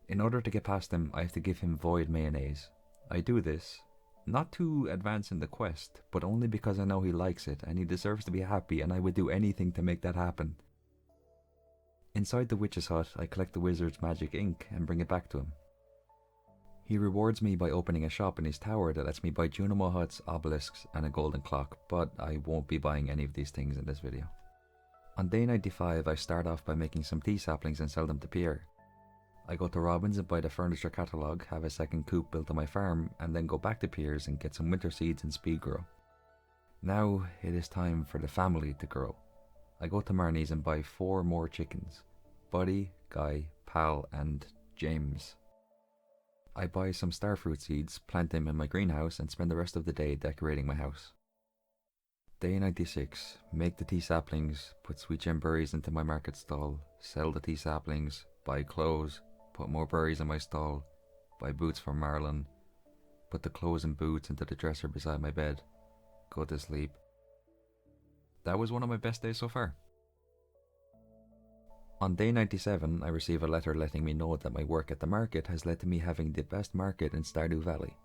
In order to get past him, I have to give him Void Mayonnaise. I do this, not to advance in the quest, but only because I know he likes it and he deserves to be happy and I would do anything to make that happen. Inside the Witch's Hut, I collect the Wizard's magic ink and bring it back to him. He rewards me by opening a shop in his tower that lets me buy Junimo huts, obelisks and a golden clock, but I won't be buying any of these things in this video. On day 95, I start off by making some tea saplings and sell them to Pierre. I go to Robin's and buy the furniture catalogue, have a second coop built on my farm, and then go back to Pierre's and get some winter seeds and speed grow. Now it is time for the family to grow. I go to Marnie's and buy 4 more chickens. Buddy, Guy, Pal and James. I buy some starfruit seeds, plant them in my greenhouse and spend the rest of the day decorating my house. Day 96. Make the tea saplings, put sweet gem berries into my market stall, sell the tea saplings, buy clothes, put more berries in my stall, buy boots from Marlon, put the clothes and boots into the dresser beside my bed, go to sleep. That was one of my best days so far. On day 97, I receive a letter letting me know that my work at the market has led to me having the best market in Stardew Valley.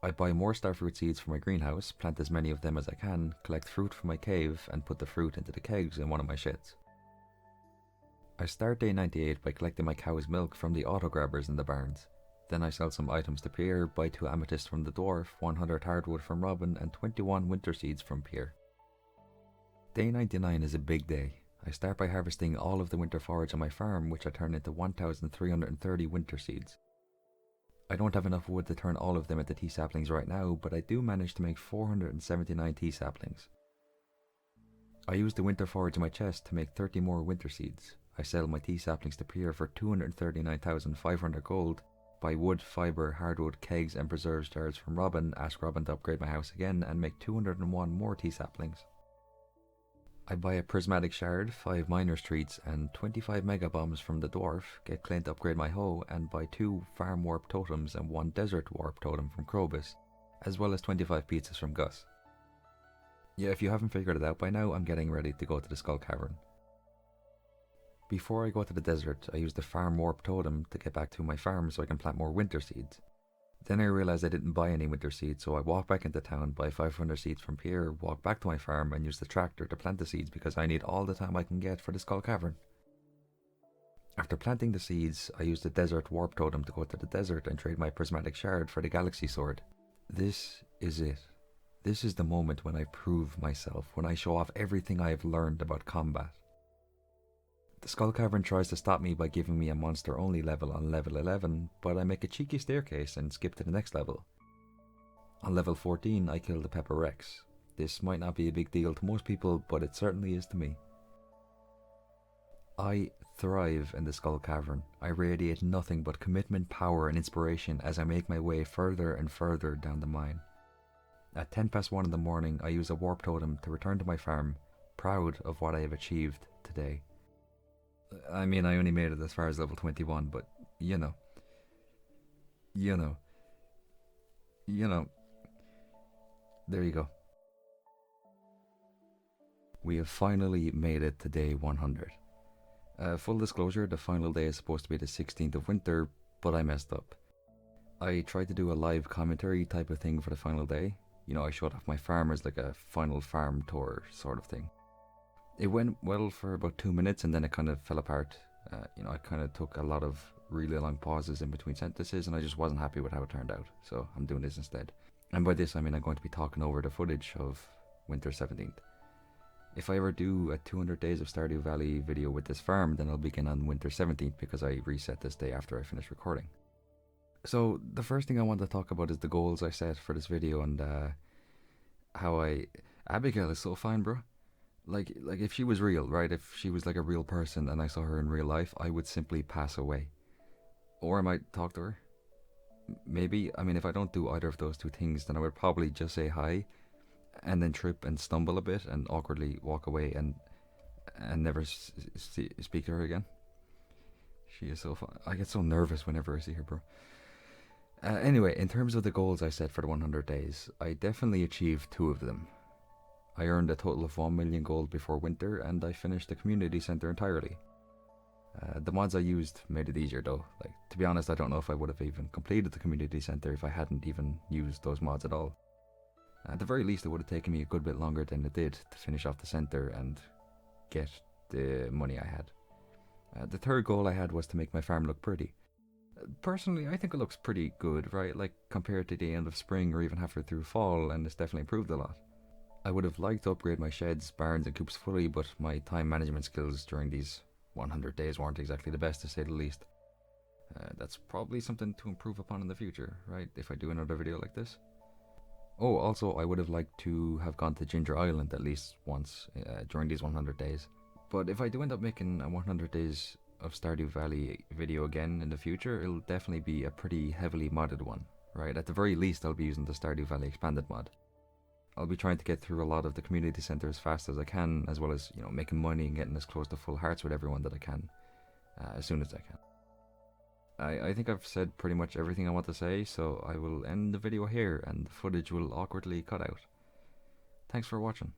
I buy more starfruit seeds for my greenhouse, plant as many of them as I can, collect fruit from my cave and put the fruit into the kegs in one of my sheds. I start day 98 by collecting my cow's milk from the auto-grabbers in the barns. Then I sell some items to Pierre, buy 2 amethysts from the dwarf, 100 hardwood from Robin and 21 winter seeds from Pierre. Day 99 is a big day. I start by harvesting all of the winter forage on my farm, which I turn into 1,330 winter seeds. I don't have enough wood to turn all of them into tea saplings right now, but I do manage to make 479 tea saplings. I use the winter forage in my chest to make 30 more winter seeds. I sell my tea saplings to Pierre for 239,500 gold, buy wood, fibre, hardwood, kegs and preserves jars from Robin, ask Robin to upgrade my house again and make 201 more tea saplings. I buy a prismatic shard, 5 miner's treats and 25 mega bombs from the dwarf, get Clint to upgrade my hoe and buy 2 farm warp totems and 1 desert warp totem from Krobus, as well as 25 pizzas from Gus. Yeah, if you haven't figured it out by now, I'm getting ready to go to the Skull Cavern. Before I go to the desert, I use the farm warp totem to get back to my farm so I can plant more winter seeds. Then I realised I didn't buy any winter seeds, so I walk back into town, buy 500 seeds from Pierre, walk back to my farm and use the tractor to plant the seeds because I need all the time I can get for the Skull Cavern. After planting the seeds, I use the desert warp totem to go to the desert and trade my prismatic shard for the galaxy sword. This is it. This is the moment when I prove myself, when I show off everything I have learned about combat. The Skull Cavern tries to stop me by giving me a monster only level on level 11, but I make a cheeky staircase and skip to the next level. On level 14 I kill the Pepper Rex. This might not be a big deal to most people, but it certainly is to me. I thrive in the Skull Cavern. I radiate nothing but commitment, power and inspiration as I make my way further and further down the mine. At 1:10 in the morning I use a warp totem to return to my farm, proud of what I have achieved today. I mean, I only made it as far as level 21, but you know. There you go. We have finally made it to day 100. Full disclosure, the final day is supposed to be the 16th of winter, but I messed up. I tried to do a live commentary type of thing for the final day. You know, I showed off my farm as like a final farm tour sort of thing. It went well for about 2 minutes and then it kind of fell apart. You know, I kind of took a lot of really long pauses in between sentences and I just wasn't happy with how it turned out. So I'm doing this instead. And by this, I mean I'm going to be talking over the footage of Winter 17th. If I ever do a 200 Days of Stardew Valley video with this farm, then I'll begin on Winter 17th because I reset this day after I finish recording. So the first thing I want to talk about is the goals I set for this video and how Abigail is so fine, bro. Like if she was real, right? If she was like a real person and I saw her in real life, I would simply pass away. Or I might talk to her. Maybe. I mean, if I don't do either of those two things, then I would probably just say hi and then trip and stumble a bit and awkwardly walk away and never speak to her again. She is so fun. I get so nervous whenever I see her, bro. Anyway, in terms of the goals I set for the 100 days, I definitely achieved 2 of them. I earned a total of 1 million gold before winter and I finished the community centre entirely. The mods I used made it easier though. Like, to be honest, I don't know if I would have even completed the community centre if I hadn't even used those mods at all. At the very least, it would have taken me a good bit longer than it did to finish off the centre and get the money I had. The third goal I had was to make my farm look pretty. Personally, I think it looks pretty good, right? Like, compared to the end of spring or even halfway through fall, and it's definitely improved a lot. I would have liked to upgrade my sheds, barns and coops fully, but my time management skills during these 100 days weren't exactly the best, to say the least. That's probably something to improve upon in the future, right? If I do another video like this. Oh, also, I would have liked to have gone to Ginger Island at least once during these 100 days. But if I do end up making a 100 days of Stardew Valley video again in the future, it'll definitely be a pretty heavily modded one, right? At the very least, I'll be using the Stardew Valley expanded mod. I'll be trying to get through a lot of the community centre as fast as I can, as well as, you know, making money and getting as close to full hearts with everyone that I can, as soon as I can. I think I've said pretty much everything I want to say, so I will end the video here and the footage will awkwardly cut out. Thanks for watching.